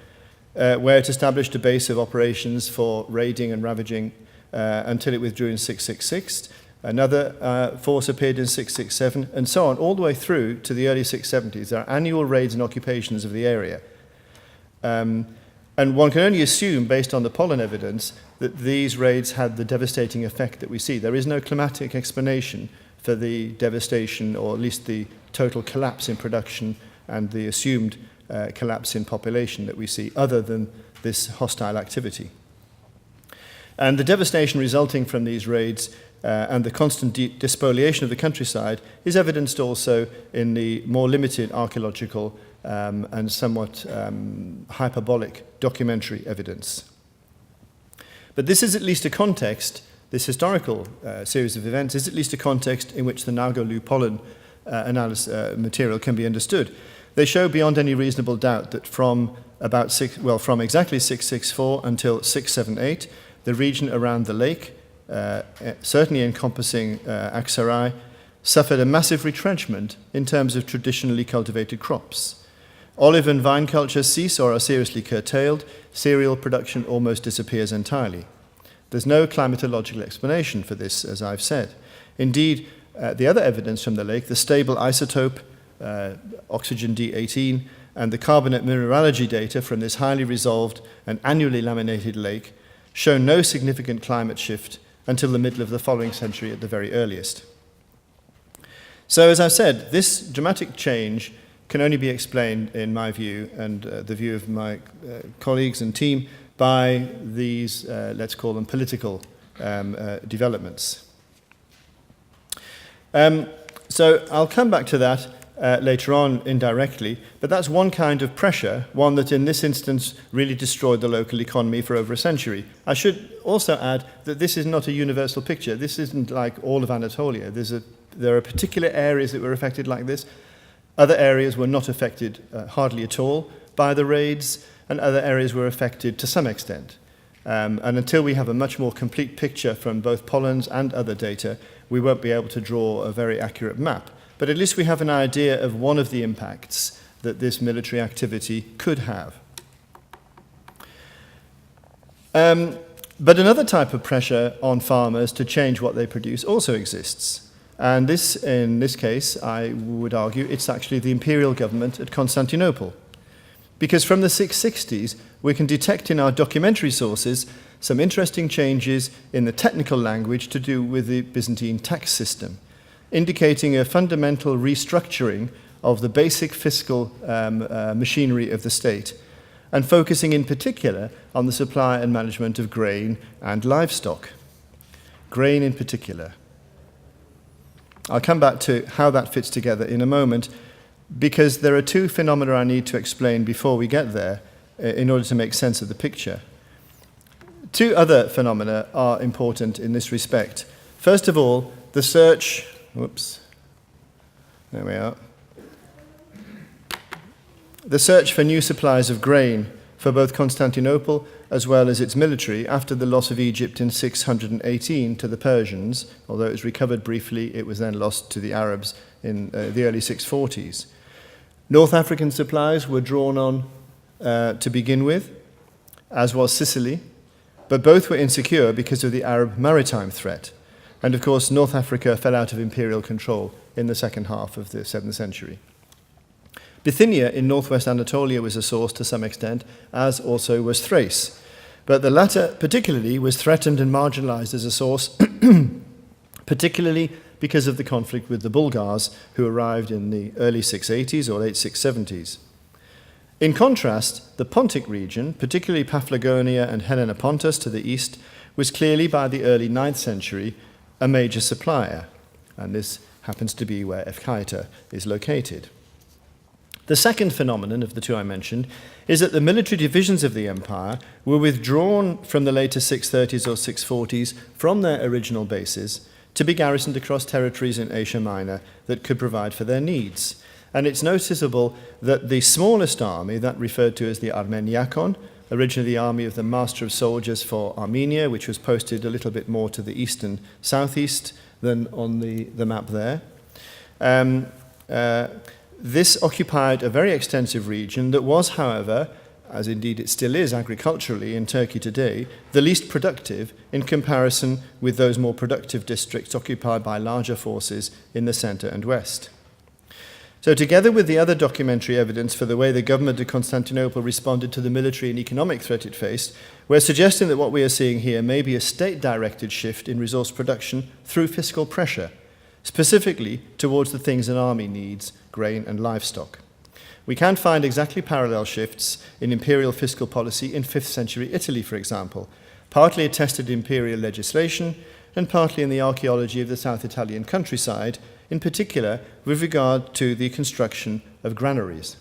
where it established a base of operations for raiding and ravaging until it withdrew in 666. Another force appeared in 667, and so on, all the way through to the early 670s. There are annual raids and occupations of the area. And one can only assume, based on the pollen evidence, that these raids had the devastating effect that we see. There is no climatic explanation for the devastation, or at least the total collapse in production and the assumed collapse in population that we see, other than this hostile activity. And the devastation resulting from these raids and the constant despoliation of the countryside is evidenced also in the more limited archaeological and somewhat hyperbolic documentary evidence. But this is at least a context, this historical series of events is at least a context in which the Nagolu pollen analysis material can be understood. They show beyond any reasonable doubt that from exactly 664 until 678, the region around the lake, certainly encompassing Aksaray, suffered a massive retrenchment in terms of traditionally cultivated crops. Olive and vine culture cease or are seriously curtailed. Cereal production almost disappears entirely. There's no climatological explanation for this, as I've said. Indeed, the other evidence from the lake, the stable isotope, oxygen D18, and the carbonate mineralogy data from this highly resolved and annually laminated lake show no significant climate shift until the middle of the following century at the very earliest. So, as I've said, this dramatic change can only be explained, in my view, and the view of my colleagues and team, by these, let's call them political developments. So I'll come back to that later on indirectly, but that's one kind of pressure, one that in this instance really destroyed the local economy for over a century. I should also add that this is not a universal picture. This isn't like all of Anatolia. There are particular areas that were affected like this. Other areas were not affected hardly at all by the raids, and other areas were affected to some extent. And until we have a much more complete picture from both pollens and other data, we won't be able to draw a very accurate map. But at least we have an idea of one of the impacts that this military activity could have. But another type of pressure on farmers to change what they produce also exists. And this, in this case, I would argue, it's actually the imperial government at Constantinople. Because from the 660s, we can detect in our documentary sources some interesting changes in the technical language to do with the Byzantine tax system, indicating a fundamental restructuring of the basic fiscal machinery of the state, and focusing in particular on the supply and management of grain and livestock. Grain in particular. I'll come back to how that fits together in a moment, because there are two phenomena I need to explain before we get there in order to make sense of the picture. Two other phenomena are important in this respect. First of all, the search, there we are. The search for new supplies of grain for both Constantinople as well as its military after the loss of Egypt in 618 to the Persians. Although it was recovered briefly, it was then lost to the Arabs in the early 640s. North African supplies were drawn on to begin with, as was Sicily, but both were insecure because of the Arab maritime threat. And of course, North Africa fell out of imperial control in the second half of the 7th century. Bithynia in northwest Anatolia was a source to some extent, as also was Thrace. But the latter particularly was threatened and marginalized as a source, particularly because of the conflict with the Bulgars, who arrived in the early 680s or late 670s. In contrast, the Pontic region, particularly Paphlagonia and Helena-Pontus to the east, was clearly by the early 9th century a major supplier, and this happens to be where Euchaïta is located. The second phenomenon of the two I mentioned is that the military divisions of the empire were withdrawn from the later 630s or 640s from their original bases to be garrisoned across territories in Asia Minor that could provide for their needs. And it's noticeable that the smallest army, that referred to as the Armeniakon, originally the army of the Master of Soldiers for Armenia, which was posted a little bit more to the east and southeast than on the map there, this occupied a very extensive region that was, however, as indeed it still is agriculturally in Turkey today, the least productive in comparison with those more productive districts occupied by larger forces in the centre and west. So together with the other documentary evidence for the way the government of Constantinople responded to the military and economic threat it faced, we're suggesting that what we are seeing here may be a state-directed shift in resource production through fiscal pressure, specifically towards the things an army needs, grain and livestock. We can find exactly parallel shifts in imperial fiscal policy in 5th century Italy, for example, partly attested in imperial legislation and partly in the archaeology of the South Italian countryside, in particular with regard to the construction of granaries.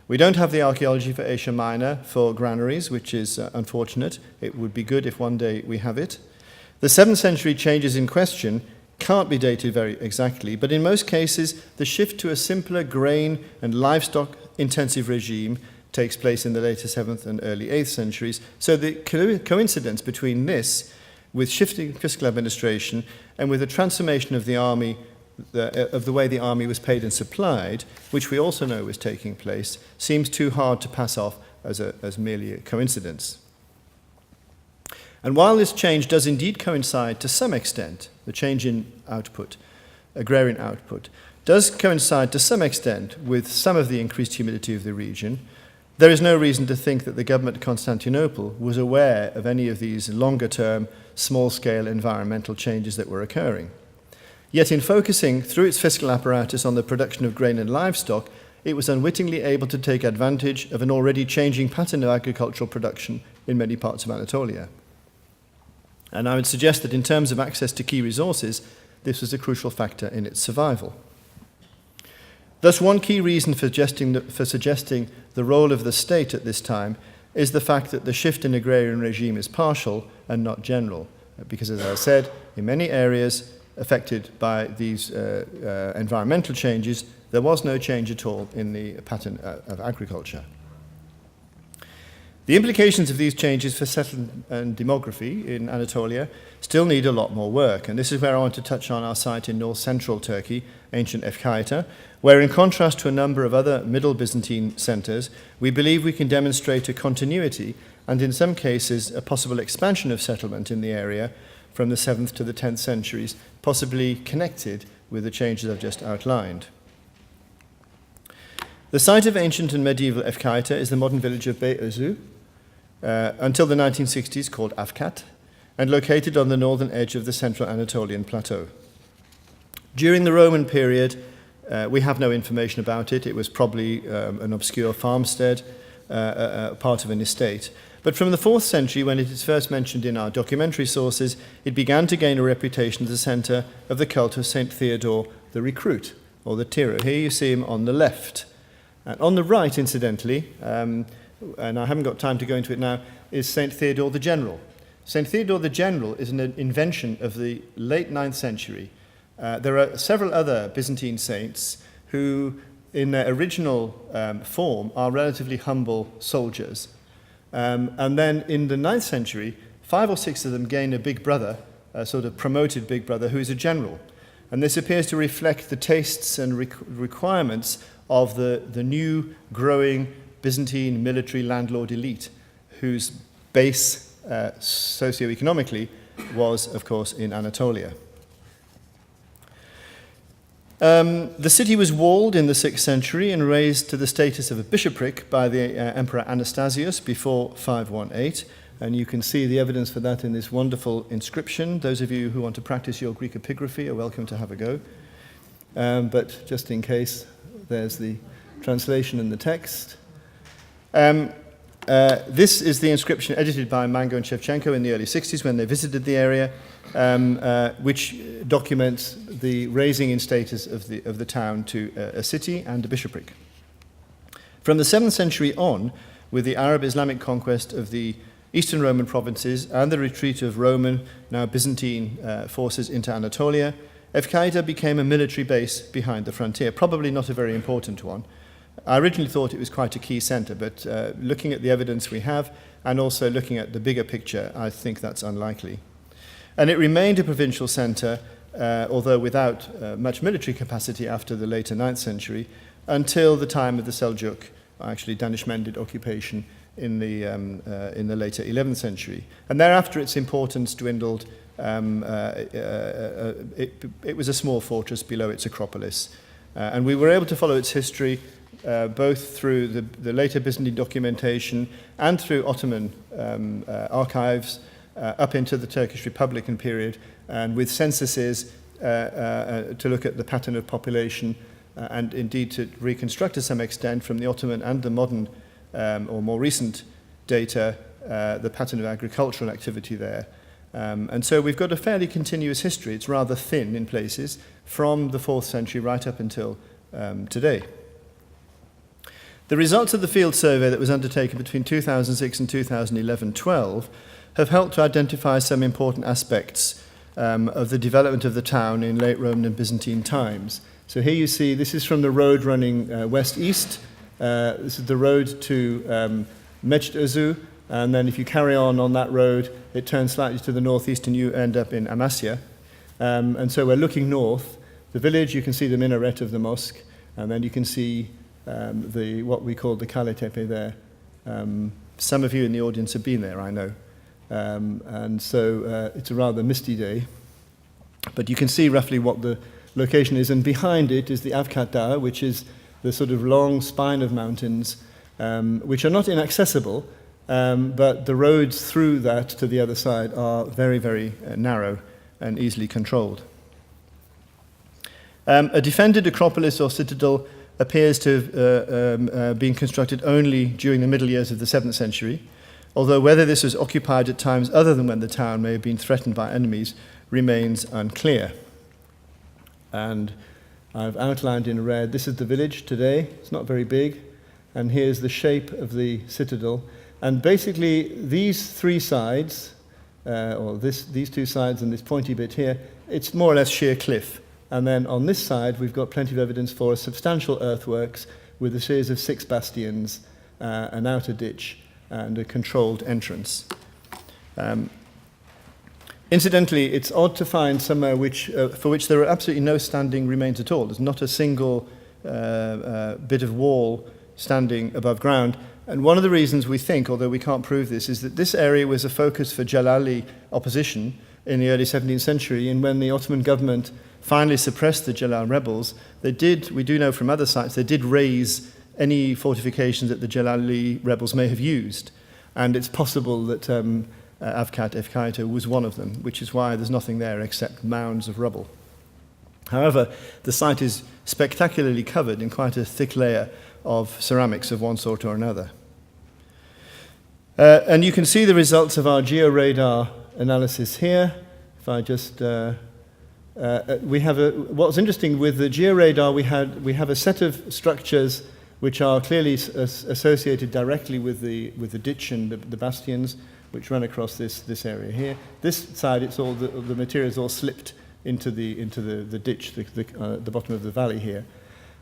We don't have the archaeology for Asia Minor for granaries, which is unfortunate. It would be good if one day we have it. The 7th century changes in question can't be dated very exactly, but in most cases, the shift to a simpler grain and livestock intensive regime takes place in the later 7th and early 8th centuries. So the coincidence between this, with shifting fiscal administration, and with the transformation of the army, of the way the army was paid and supplied, which we also know was taking place, seems too hard to pass off as merely a coincidence. And while this change does indeed coincide to some extent, the change in output, agrarian output, does coincide to some extent with some of the increased humidity of the region, there is no reason to think that the government of Constantinople was aware of any of these longer-term, small-scale environmental changes that were occurring. Yet in focusing through its fiscal apparatus on the production of grain and livestock, it was unwittingly able to take advantage of an already changing pattern of agricultural production in many parts of Anatolia. And I would suggest that in terms of access to key resources, this was a crucial factor in its survival. Thus, one key reason for suggesting the role of the state at this time is the fact that the shift in agrarian regime is partial and not general, because, as I said, in many areas affected by these environmental changes, there was no change at all in the pattern of agriculture. The implications of these changes for settlement and demography in Anatolia still need a lot more work, and this is where I want to touch on our site in north-central Turkey, ancient Euchaïta, where in contrast to a number of other Middle Byzantine centres, we believe we can demonstrate a continuity and in some cases a possible expansion of settlement in the area from the 7th to the 10th centuries, possibly connected with the changes I've just outlined. The site of ancient and medieval Euchaïta is the modern village of Beyazı, until the 1960s called Afkat, and located on the northern edge of the central Anatolian plateau. During the Roman period, we have no information about it. It was probably an obscure farmstead, part of an estate. But from the 4th century, when it is first mentioned in our documentary sources, it began to gain a reputation as the centre of the cult of St Theodore the Recruit, or the Tiro. Here you see him on the left. And on the right, incidentally, and I haven't got time to go into it now, is St Theodore the General. St Theodore the General is an invention of the late 9th century. There are several other Byzantine saints who, in their original form, are relatively humble soldiers. And then in the 9th century, 5 or 6 of them gain a big brother, a sort of promoted big brother, who is a general. And this appears to reflect the tastes and requirements of the new, growing Byzantine military landlord elite, whose base socioeconomically was, of course, in Anatolia. The city was walled in the 6th century and raised to the status of a bishopric by the Emperor Anastasius before 518, and you can see the evidence for that in this wonderful inscription. Those of you who want to practice your Greek epigraphy are welcome to have a go. But just in case, there's the translation and the text. This is the inscription edited by Mango and Shevchenko in the early 60s when they visited the area, which documents the raising in status of the town to a city and a bishopric. From the 7th century on, with the Arab Islamic conquest of the Eastern Roman provinces and the retreat of Roman, now Byzantine forces into Anatolia, Euchaïta became a military base behind the frontier, probably not a very important one. I originally thought it was quite a key centre, but looking at the evidence we have and also looking at the bigger picture, I think that's unlikely. And it remained a provincial centre, although without much military capacity after the later 9th century, until the time of the Seljuk, actually Danishmendid occupation in the later 11th century. And thereafter its importance dwindled. It was a small fortress below its acropolis. And we were able to follow its history both through the later Byzantine documentation and through Ottoman archives up into the Turkish Republican period, and with censuses to look at the pattern of population and indeed to reconstruct to some extent from the Ottoman and the modern or more recent data the pattern of agricultural activity there. And so we've got a fairly continuous history. It's rather thin in places from the 4th century right up until today. The results of the field survey that was undertaken between 2006 and 2011-12 have helped to identify some important aspects of the development of the town in late Roman and Byzantine times. So here you see, this is from the road running west-east. This is the road to Meçt-Özü, and then if you carry on that road, it turns slightly to the northeast and you end up in Amasya. And so we're looking north. The village, you can see the minaret of the mosque, and then you can see what we call the Kale Tepe there. Some of you in the audience have been there, I know. And so it's a rather misty day. But you can see roughly what the location is, and behind it is the Avkat Dağ, which is the sort of long spine of mountains, which are not inaccessible, but the roads through that to the other side are very, very narrow and easily controlled. A defended acropolis or citadel appears to have been constructed only during the middle years of the 7th century, although whether this was occupied at times other than when the town may have been threatened by enemies remains unclear. And I've outlined in red, this is the village today. It's not very big. And here's the shape of the citadel. And basically, these three sides, these two sides and this pointy bit here, it's more or less sheer cliff. And then on this side, we've got plenty of evidence for substantial earthworks with a series of 6 bastions, an outer ditch, and a controlled entrance. Incidentally, it's odd to find somewhere for which there are absolutely no standing remains at all. There's not a single bit of wall standing above ground. And one of the reasons we think, although we can't prove this, is that this area was a focus for Jalali opposition in the early 17th century. And when the Ottoman government finally suppressed the Jalal rebels, we do know from other sites, they did raise any fortifications that the Jalali rebels may have used. And it's possible that Euchaïta was one of them, which is why there's nothing there except mounds of rubble. However, the site is spectacularly covered in quite a thick layer of ceramics of one sort or another. And you can see the results of our Geo Radar analysis here. If I just... what's interesting with the Geo Radar, we have a set of structures which are clearly associated directly with the ditch and the bastions, which run across this area here. This side, it's all the material is all slipped into the ditch, the bottom of the valley here.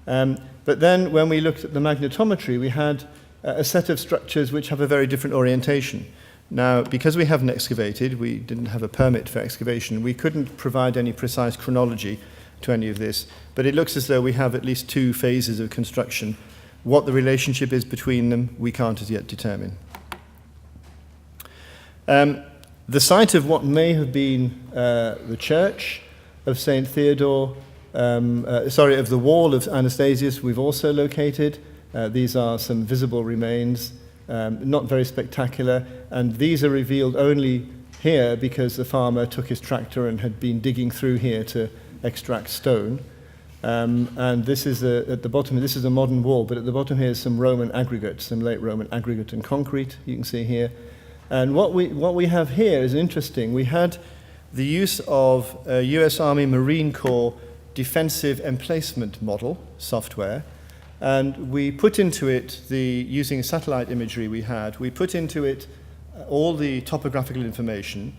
But then, when we looked at the magnetometry, we had a set of structures which have a very different orientation. Now, because we haven't excavated, we didn't have a permit for excavation, we couldn't provide any precise chronology to any of this, but it looks as though we have at least 2 phases of construction. What the relationship is between them, we can't as yet determine. The site of what may have been the church of St Theodore, of the wall of Anastasius, we've also located. These are some visible remains, not very spectacular, and these are revealed only here because the farmer took his tractor and had been digging through here to extract stone. And this is at the bottom, this is a modern wall, but at the bottom here is some Roman aggregate, some late Roman aggregate and concrete, you can see here. And what we have here is interesting. We had the use of US Army Marine Corps defensive emplacement model software, And we put into it, using satellite imagery we had, we put into it all the topographical information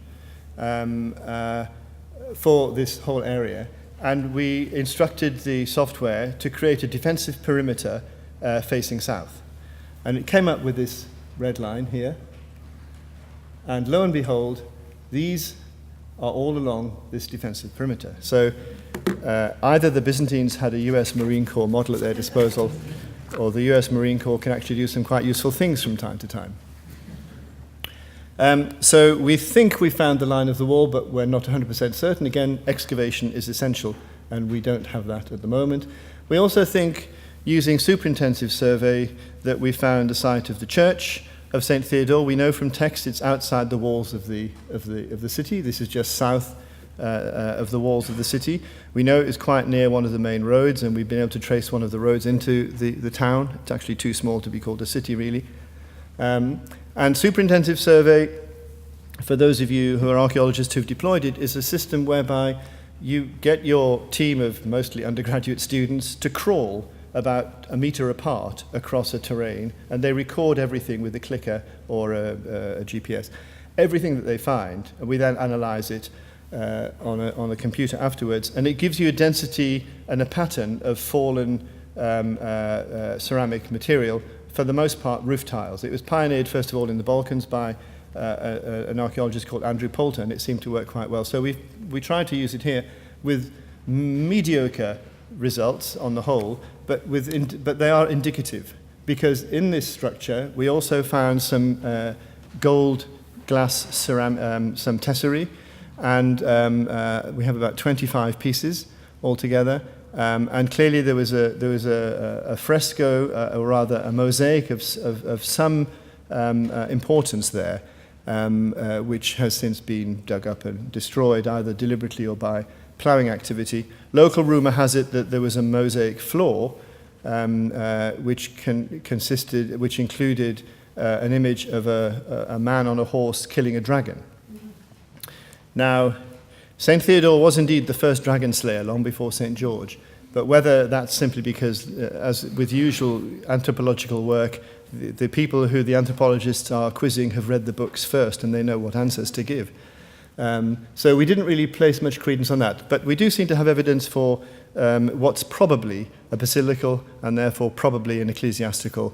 for this whole area, and we instructed the software to create a defensive perimeter facing south. And it came up with this red line here, and lo and behold, these are all along this defensive perimeter. So either the Byzantines had a US Marine Corps model at their disposal, or the US Marine Corps can actually do some quite useful things from time to time. So we think we found the line of the wall, but we're not 100% certain. Again, excavation is essential, and we don't have that at the moment. We also think, using superintensive survey, that we found the site of the church of St Theodore. We know from text it's outside the walls of the city. This is just south of the walls of the city. We know it is quite near one of the main roads, and we've been able to trace one of the roads into the town. It's actually too small to be called a city, really. And superintensive survey, for those of you who are archaeologists who've deployed it, is a system whereby you get your team of mostly undergraduate students to crawl about a meter apart across a terrain, and they record everything with a clicker or a GPS, everything that they find, and we then analyze it on a computer afterwards, and it gives you a density and a pattern of fallen ceramic material, for the most part roof tiles. It was pioneered first of all in the Balkans by an archaeologist called Andrew Poulter, and it seemed to work quite well. So we tried to use it here with mediocre results on the whole, but they are indicative, because in this structure we also found some gold glass some tesserae, and we have about 25 pieces altogether. And clearly there was a fresco, or rather a mosaic of some importance there, which has since been dug up and destroyed, either deliberately or by ploughing activity. Local rumour has it that there was a mosaic floor, which included an image of a man on a horse killing a dragon. Now, St Theodore was indeed the first dragon slayer long before St George, but whether that's simply because, as with usual anthropological work, the people who the anthropologists are quizzing have read the books first and they know what answers to give. So we didn't really place much credence on that, but we do seem to have evidence for what's probably a basilical and therefore probably an ecclesiastical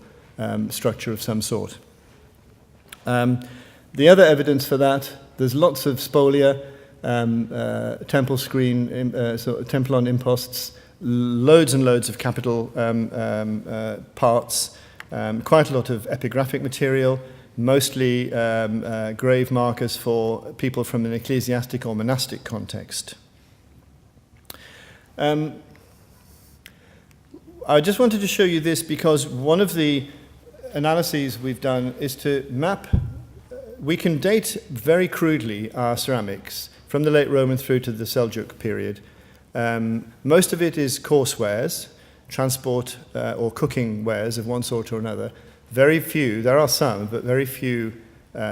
structure of some sort. The other evidence for that, there's lots of spolia, temple screen, temple on imposts, loads and loads of capital parts, quite a lot of epigraphic material, mostly grave markers for people from an ecclesiastic or monastic context. I just wanted to show you this because one of the analyses we've done is to map. We can date very crudely our ceramics from the late Roman through to the Seljuk period. Most of it is coarse wares, transport or cooking wares of one sort or another. Very few, there are some, but very few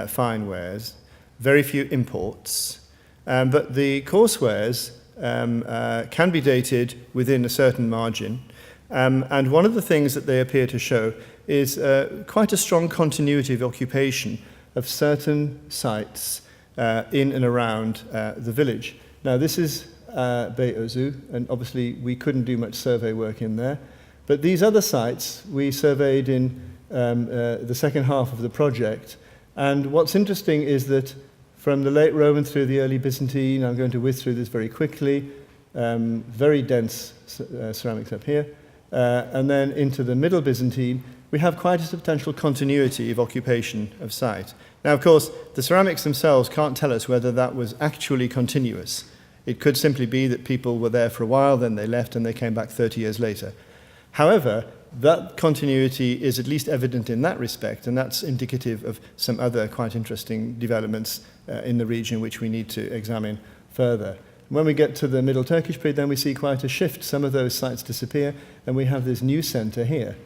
fine wares, very few imports. But the coarse wares can be dated within a certain margin. And one of the things that they appear to show is quite a strong continuity of occupation of certain sites in and around the village. Now, this is Bey Ozu, and obviously we couldn't do much survey work in there. But these other sites we surveyed in the second half of the project. And what's interesting is that from the late Roman through the early Byzantine, I'm going to whiz through this very quickly, very dense ceramics up here, and then into the middle Byzantine, we have quite a substantial continuity of occupation of site. Now, of course, the ceramics themselves can't tell us whether that was actually continuous. It could simply be that people were there for a while, then they left, and they came back 30 years later. However, that continuity is at least evident in that respect, and that's indicative of some other quite interesting developments in the region which we need to examine further. When we get to the Middle Turkish period, then we see quite a shift. Some of those sites disappear, and we have this new centre here,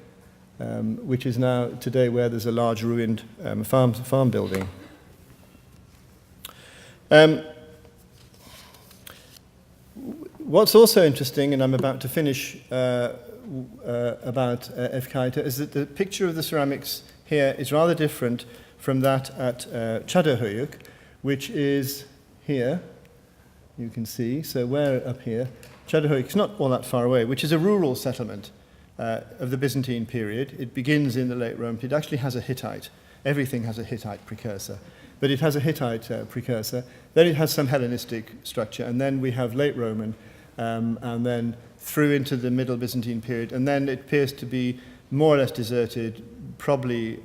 which is now today where there's a large ruined farm building. What's also interesting, and I'm about to finish about Euchaïta is that the picture of the ceramics here is rather different from that at Çatalhöyük, which is here, you can see. So we're up here. Çatalhöyük is not all that far away, which is a rural settlement of the Byzantine period. It begins in the late Roman period. It actually has a Hittite. Everything has a Hittite precursor. But it has a Hittite precursor. Then it has some Hellenistic structure. And then we have late Roman, and then through into the Middle Byzantine period. And then it appears to be more or less deserted, probably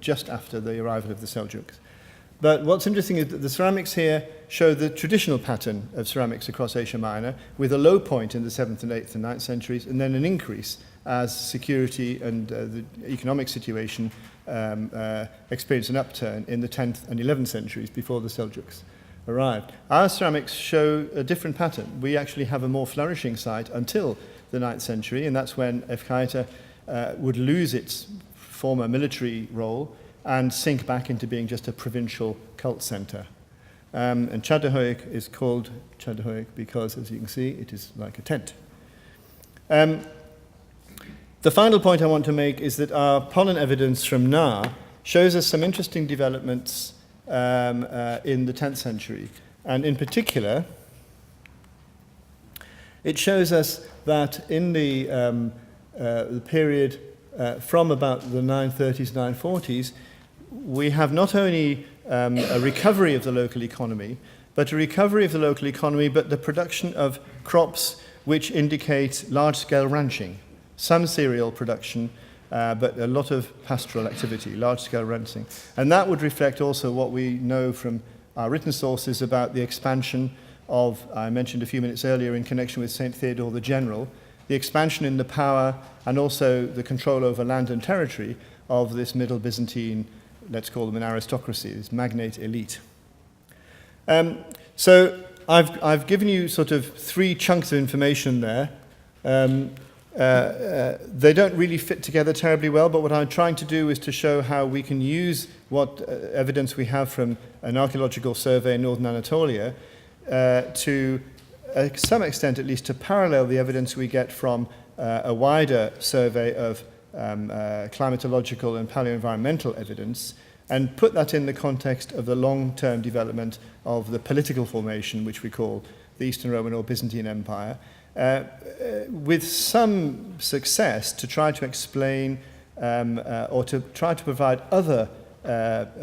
just after the arrival of the Seljuks. But what's interesting is that the ceramics here show the traditional pattern of ceramics across Asia Minor, with a low point in the 7th and 8th and 9th centuries, and then an increase as security and the economic situation experienced an upturn in the 10th and 11th centuries before the Seljuks arrived. Our ceramics show a different pattern. We actually have a more flourishing site until the 9th century, and that's when Euchaïta would lose its former military role and sink back into being just a provincial cult center. And Çatalhöyük is called Çatalhöyük because, as you can see, it is like a tent. The final point I want to make is that our pollen evidence from Nar shows us some interesting developments in the 10th century. And in particular, it shows us that in the period from about the 930s, 940s, we have not only a recovery of the local economy, but the production of crops which indicate large-scale ranching, some cereal production, but a lot of pastoral activity, large-scale ranching. And that would reflect also what we know from our written sources about the expansion of, I mentioned a few minutes earlier in connection with St Theodore the General, the expansion in the power and also the control over land and territory of this Middle Byzantine, let's call them an aristocracy, this magnate elite. So I've given you sort of three chunks of information there. They don't really fit together terribly well, but what I'm trying to do is to show how we can use what evidence we have from an archaeological survey in northern Anatolia to some extent at least to parallel the evidence we get from a wider survey of climatological and paleoenvironmental evidence, and put that in the context of the long-term development of the political formation, which we call the Eastern Roman or Byzantine Empire, with some success to try to explain or to try to provide other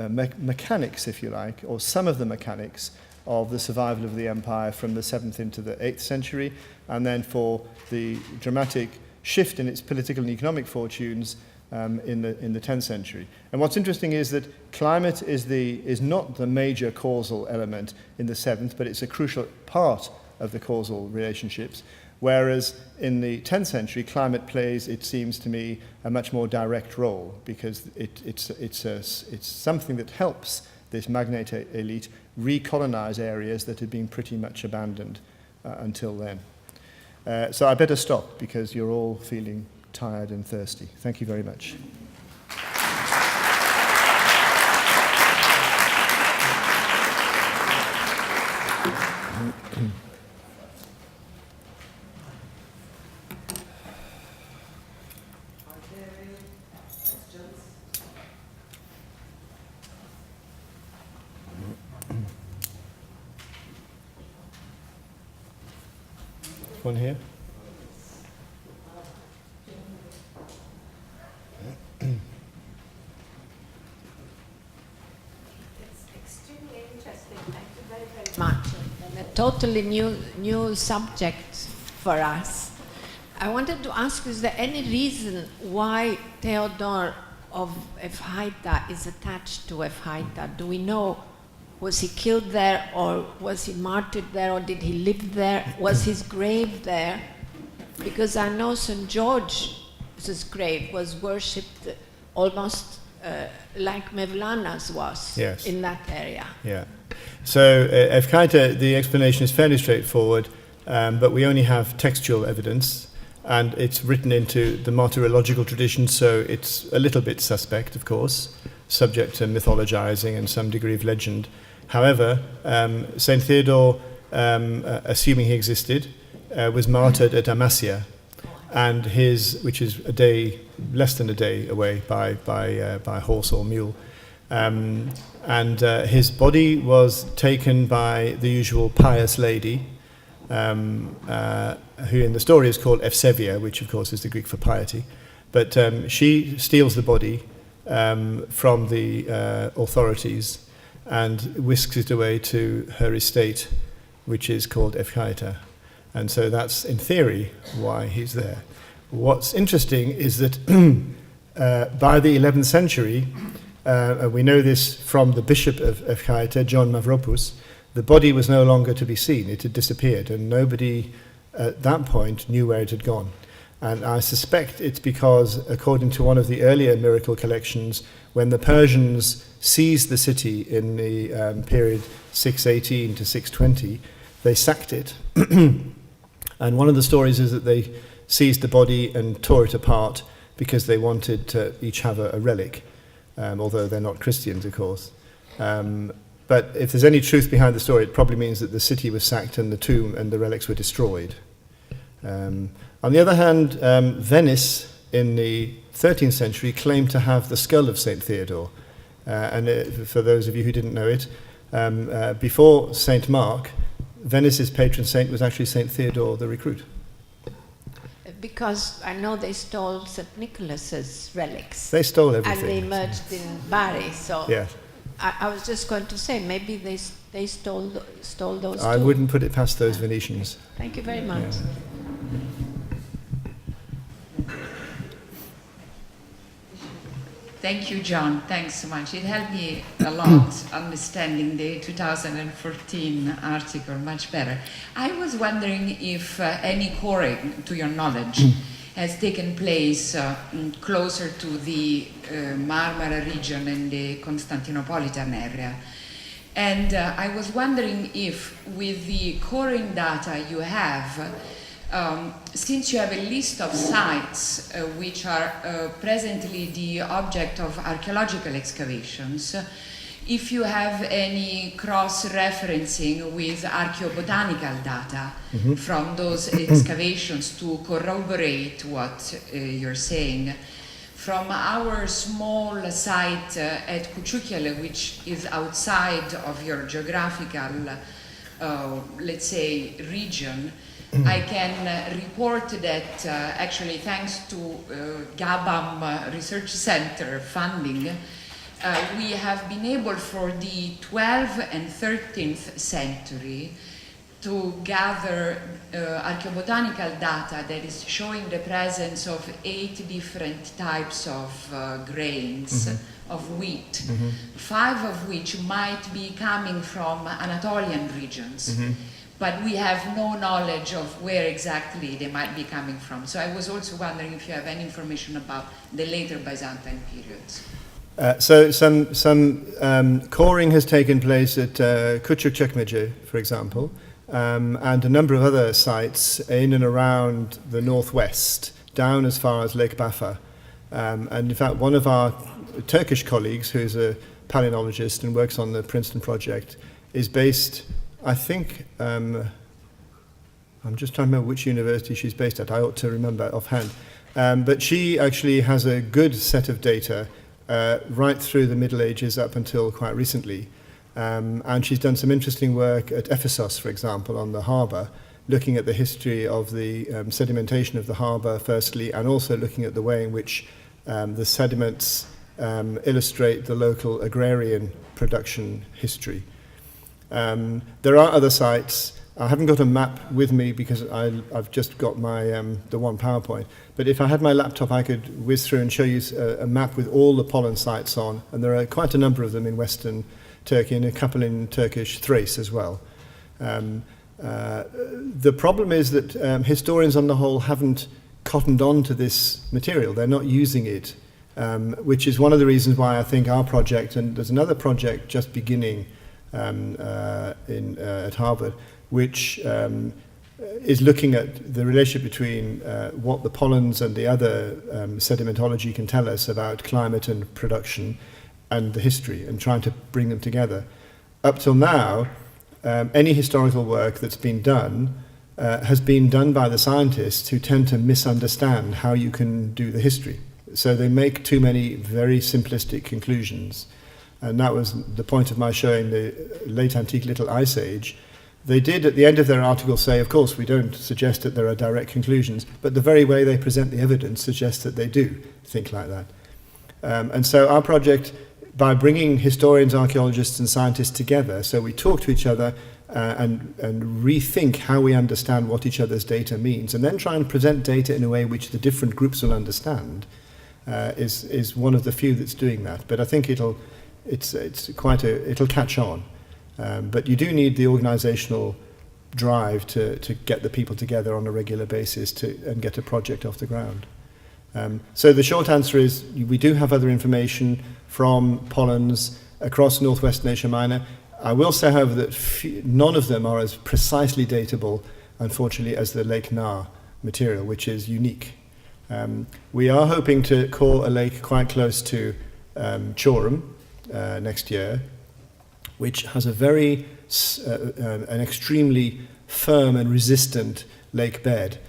mechanics, if you like, or some of the mechanics of the survival of the empire from the 7th into the 8th century, and then for the dramatic shift in its political and economic fortunes in the 10th century. And what's interesting is that climate is not the major causal element in the 7th, but it's a crucial part of the causal relationships, whereas in the 10th century, climate plays, it seems to me, a much more direct role, because it's something that helps this magnate elite recolonize areas that had been pretty much abandoned until then. So I better stop, because you're all feeling tired and thirsty. Thank you very much. One here. It's extremely interesting. Thank you very, very much. And a totally new subject for us. I wanted to ask, is there any reason why Theodore of Euchaïta is attached to Euchaïta? Do we know? Was he killed there, or was he martyred there, or did he live there? Was his grave there? Because I know St George's grave was worshipped almost like Mevlana's was in that area. Yeah. So Euchaïta, the explanation is fairly straightforward, but we only have textual evidence, and it's written into the martyrological tradition, so it's a little bit suspect, of course, subject to mythologizing and some degree of legend. However, St Theodore, assuming he existed, was martyred at Amasya, and his, which is a day, less than a day away by horse or mule. His body was taken by the usual pious lady, who in the story is called Ephsevia, which of course is the Greek for piety. But she steals the body from the authorities and whisks it away to her estate, which is called Euchaïta. And so that's, in theory, why he's there. What's interesting is that by the 11th century, we know this from the bishop of Euchaïta, John Mavropoulos, the body was no longer to be seen. It had disappeared, and nobody at that point knew where it had gone. And I suspect it's because, according to one of the earlier miracle collections, when the Persians seized the city in the period 618 to 620, they sacked it. And one of the stories is that they seized the body and tore it apart because they wanted to each have a relic, although they're not Christians, of course. But if there's any truth behind the story, it probably means that the city was sacked and the tomb and the relics were destroyed. On the other hand, Venice in the 13th century claimed to have the skull of St Theodore. For those of you who didn't know it, before St Mark, Venice's patron saint was actually St Theodore the Recruit. Because I know they stole St Nicholas's relics. They stole everything. And they merged in Bari, so yes. I was just going to say, maybe they stole those I too. wouldn't put it past those Venetians. Thank you very much. Yeah. Thank you, John. Thanks so much. It helped me a lot understanding the 2014 article much better. I was wondering if any coring, to your knowledge, has taken place closer to the Marmara region and the Constantinopolitan area. And I was wondering if, with the coring data you have, since you have a list of sites which are presently the object of archaeological excavations, if you have any cross-referencing with archaeobotanical data from those excavations to corroborate what you're saying. From our small site at Küçükale, which is outside of your geographical, let's say, region, I can report that actually thanks to GABAM Research Center funding, we have been able for the 12th and 13th century to gather archaeobotanical data that is showing the presence of 8 different types of grains of wheat, 5 of which might be coming from Anatolian regions. But we have no knowledge of where exactly they might be coming from. So I was also wondering if you have any information about the later Byzantine periods. So some coring has taken place at Küçükçekmece, for example, and a number of other sites in and around the northwest, down as far as Lake Bafa. And in fact, one of our Turkish colleagues, who's a palynologist and works on the Princeton project, is based, I think, I'm just trying to remember which university she's based at. I ought to remember offhand. But she actually has a good set of data right through the Middle Ages up until quite recently. And she's done some interesting work at Ephesus, for example, on the harbour, looking at the history of the sedimentation of the harbour, firstly, and also looking at the way in which the sediments illustrate the local agrarian production history. There are other sites. I haven't got a map with me because I've just got my the one PowerPoint. But if I had my laptop, I could whiz through and show you a map with all the pollen sites on. And there are quite a number of them in Western Turkey and a couple in Turkish Thrace as well. The problem is that historians on the whole haven't cottoned on to this material. They're not using it, which is one of the reasons why I think our project, and there's another project just beginning at Harvard, which is looking at the relationship between what the pollens and the other sedimentology can tell us about climate and production and the history, and trying to bring them together. Up till now, any historical work that's been done has been done by the scientists who tend to misunderstand how you can do the history. So they make too many very simplistic conclusions. And that was the point of my showing the late antique Little Ice Age. They did at the end of their article say, of course, we don't suggest that there are direct conclusions, but the very way they present the evidence suggests that they do think like that. And so our project, by bringing historians, archaeologists and scientists together, so we talk to each other and rethink how we understand what each other's data means, and then try and present data in a way which the different groups will understand, is one of the few that's doing that. But I think it'll catch on. But you do need the organizational drive to get the people together on a regular basis and get a project off the ground. So the short answer is we do have other information from pollens across northwestern Asia Minor. I will say, however, that none of them are as precisely datable, unfortunately, as the Lake Na material, which is unique. We are hoping to core a lake quite close to Chorum next year, which has a an extremely firm and resistant lake bed.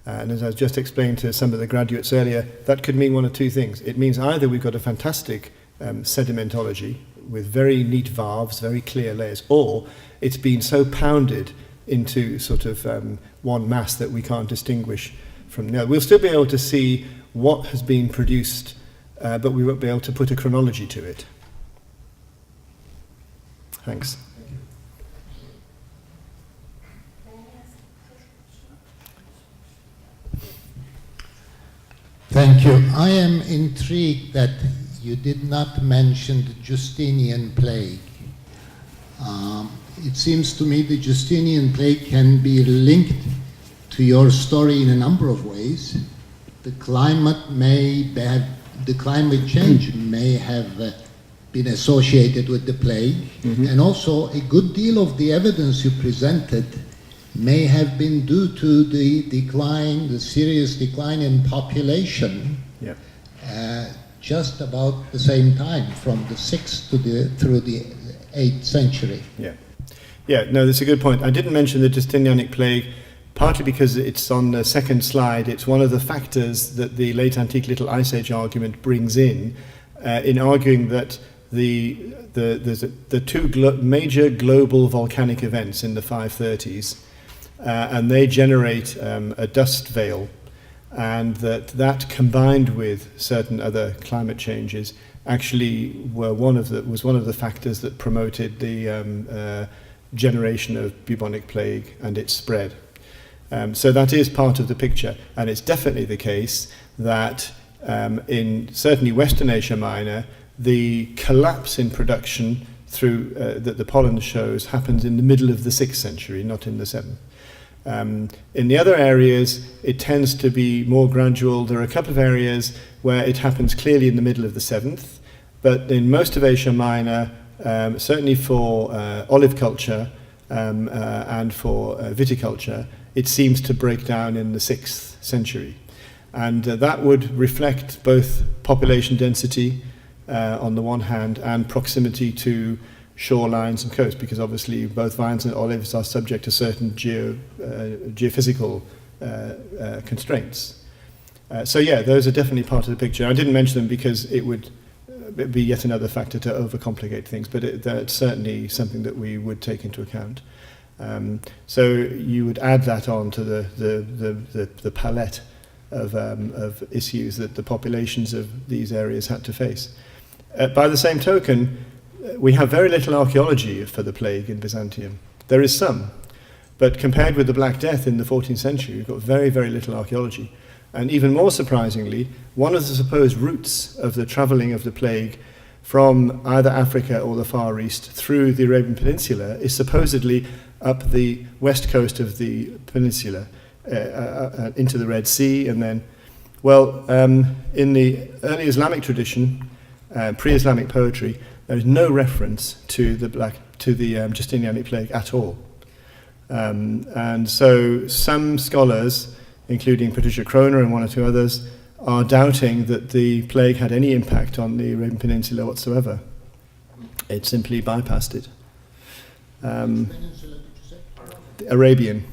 And as I just explained to some of the graduates earlier, that could mean one of two things. It means either we've got a fantastic sedimentology with very neat varves, very clear layers, or it's been so pounded into sort of one mass that we can't distinguish from the other. We'll still be able to see what has been produced, but we won't be able to put a chronology to it. Thanks. Thank you. I am intrigued that you did not mention the Justinian plague. It seems to me the Justinian plague can be linked to your story in a number of ways. The climate change may have been associated with the plague, and also a good deal of the evidence you presented may have been due to the decline, the serious decline in population, just about the same time, from the 6th through the 8th century. No, that's a good point. I didn't mention the Justinianic plague, partly because it's on the second slide. It's one of the factors that the late antique Little Ice Age argument brings in arguing that the two major global volcanic events in the 530s, and they generate a dust veil, and that combined with certain other climate changes actually was one of the factors that promoted the generation of bubonic plague and its spread. So that is part of the picture, and it's definitely the case that in certainly Western Asia Minor, the collapse in production through that the pollen shows happens in the middle of the 6th century, not in the 7th. In the other areas, it tends to be more gradual. There are a couple of areas where it happens clearly in the middle of the 7th, but in most of Asia Minor, certainly for olive culture and for viticulture, it seems to break down in the 6th century. And that would reflect both population density on the one hand and proximity to shorelines and coast, because obviously both vines and olives are subject to certain geophysical constraints. So those are definitely part of the picture. I didn't mention them because it would be yet another factor to overcomplicate things, but that's certainly something that we would take into account. So you would add that on to the palette of issues that the populations of these areas had to face. By the same token, we have very little archaeology for the plague in Byzantium. There is some, but compared with the Black Death in the 14th century, we've got very, very little archaeology. And even more surprisingly, one of the supposed routes of the travelling of the plague from either Africa or the Far East through the Arabian Peninsula is supposedly up the west coast of the peninsula into the Red Sea, and then, in the early Islamic tradition, pre-Islamic poetry, there is no reference to the Justinianic plague at all. And so some scholars, including Patricia Kroner and one or two others, are doubting that the plague had any impact on the Arabian Peninsula whatsoever. It simply bypassed it. Peninsula, did you say? Arabian.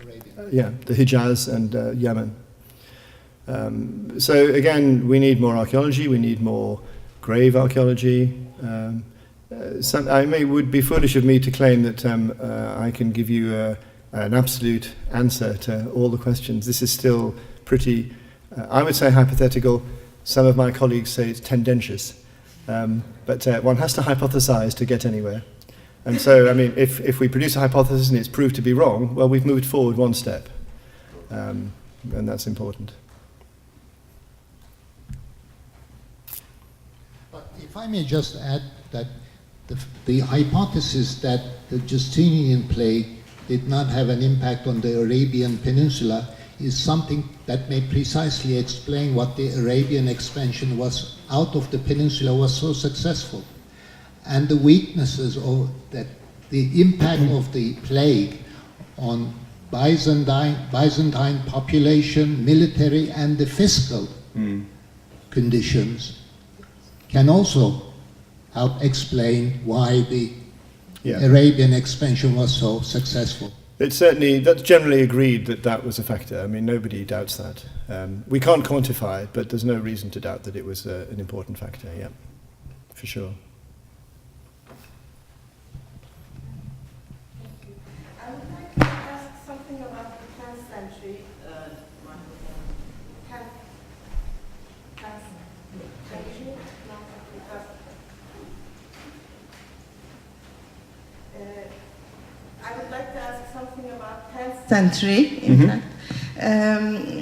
Arabian. the Hijaz and Yemen. So again, we need more archaeology, we need more grave archaeology. It would be foolish of me to claim that I can give you an absolute answer to all the questions. This is still pretty, I would say, hypothetical. Some of my colleagues say it's tendentious. But one has to hypothesize to get anywhere. And so, I mean, if we produce a hypothesis and it's proved to be wrong, well, we've moved forward one step. And that's important. But if I may just add that the hypothesis that the Justinian plague did not have an impact on the Arabian Peninsula is something that may precisely explain what the Arabian expansion was out of the peninsula was so successful. And the weaknesses of that, the impact of the plague on Byzantine population, military and the fiscal conditions can also help explain why the Arabian expansion was so successful. It's certainly, that's generally agreed that that was a factor. I mean, nobody doubts that. We can't quantify it, but there's no reason to doubt that it was an important factor, yeah, for sure. I would like to ask something about the 10th century. I would like to ask something about 10th century, in fact.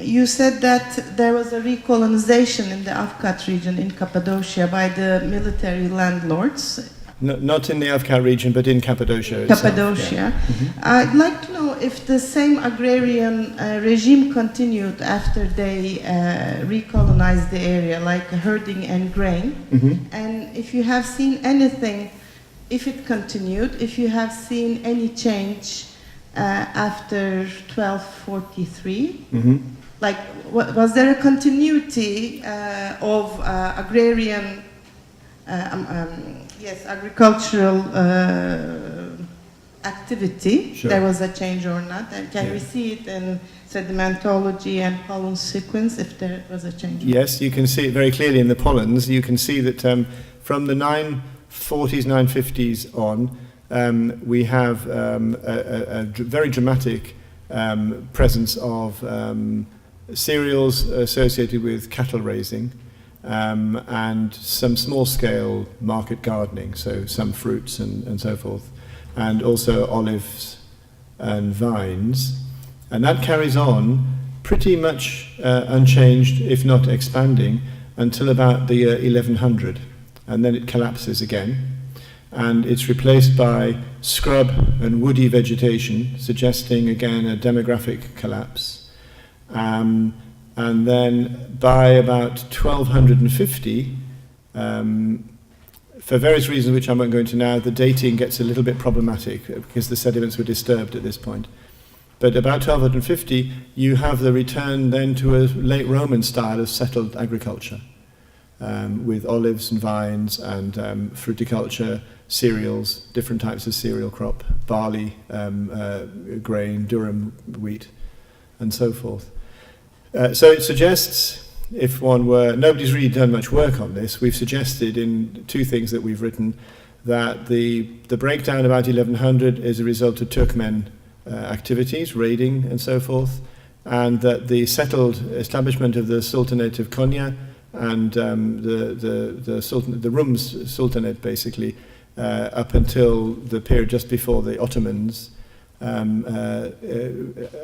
You said that there was a recolonization in the Afkat region in Cappadocia by the military landlords. No, not in the Afkat region, but in Cappadocia itself. Cappadocia. Yeah. I'd like to know if the same agrarian regime continued after they recolonized the area, like herding and grain, and if you have seen anything, if it continued, if you have seen any change after 1243, like was there a continuity of agrarian, agricultural activity? Sure. There was a change or not? And can we see it in sedimentology and pollen sequence if there was a change? Yes, you can see it very clearly in the pollens. You can see that from the 940s, 950s on, we have a very dramatic presence of cereals associated with cattle raising and some small-scale market gardening, so some fruits and so forth, and also olives and vines. And that carries on pretty much unchanged, if not expanding, until about the year 1100. And then it collapses again. And it's replaced by scrub and woody vegetation, suggesting again a demographic collapse. And then by about 1250, for various reasons which I won't go into now, the dating gets a little bit problematic because the sediments were disturbed at this point. But about 1250, you have the return then to a late Roman style of settled agriculture, with olives and vines and fruticulture, cereals, different types of cereal crop, barley, grain, durum wheat, and so forth. So it suggests, if one were, nobody's really done much work on this, we've suggested in two things that we've written that the breakdown about 1100 is a result of Turkmen activities, raiding and so forth, and that the settled establishment of the Sultanate of Konya and the Rums Sultanate basically up until the period just before the Ottomans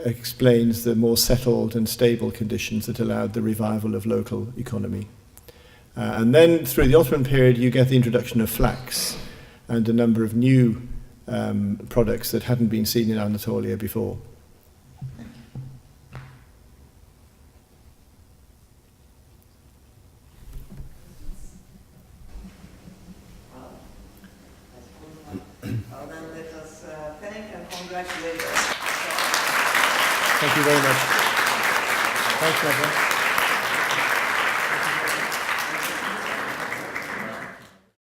explains the more settled and stable conditions that allowed the revival of local economy. And then through the Ottoman period you get the introduction of flax and a number of new products that hadn't been seen in Anatolia before. Well, then let us thank and congratulate us. Thank you very much. Thanks, Medya.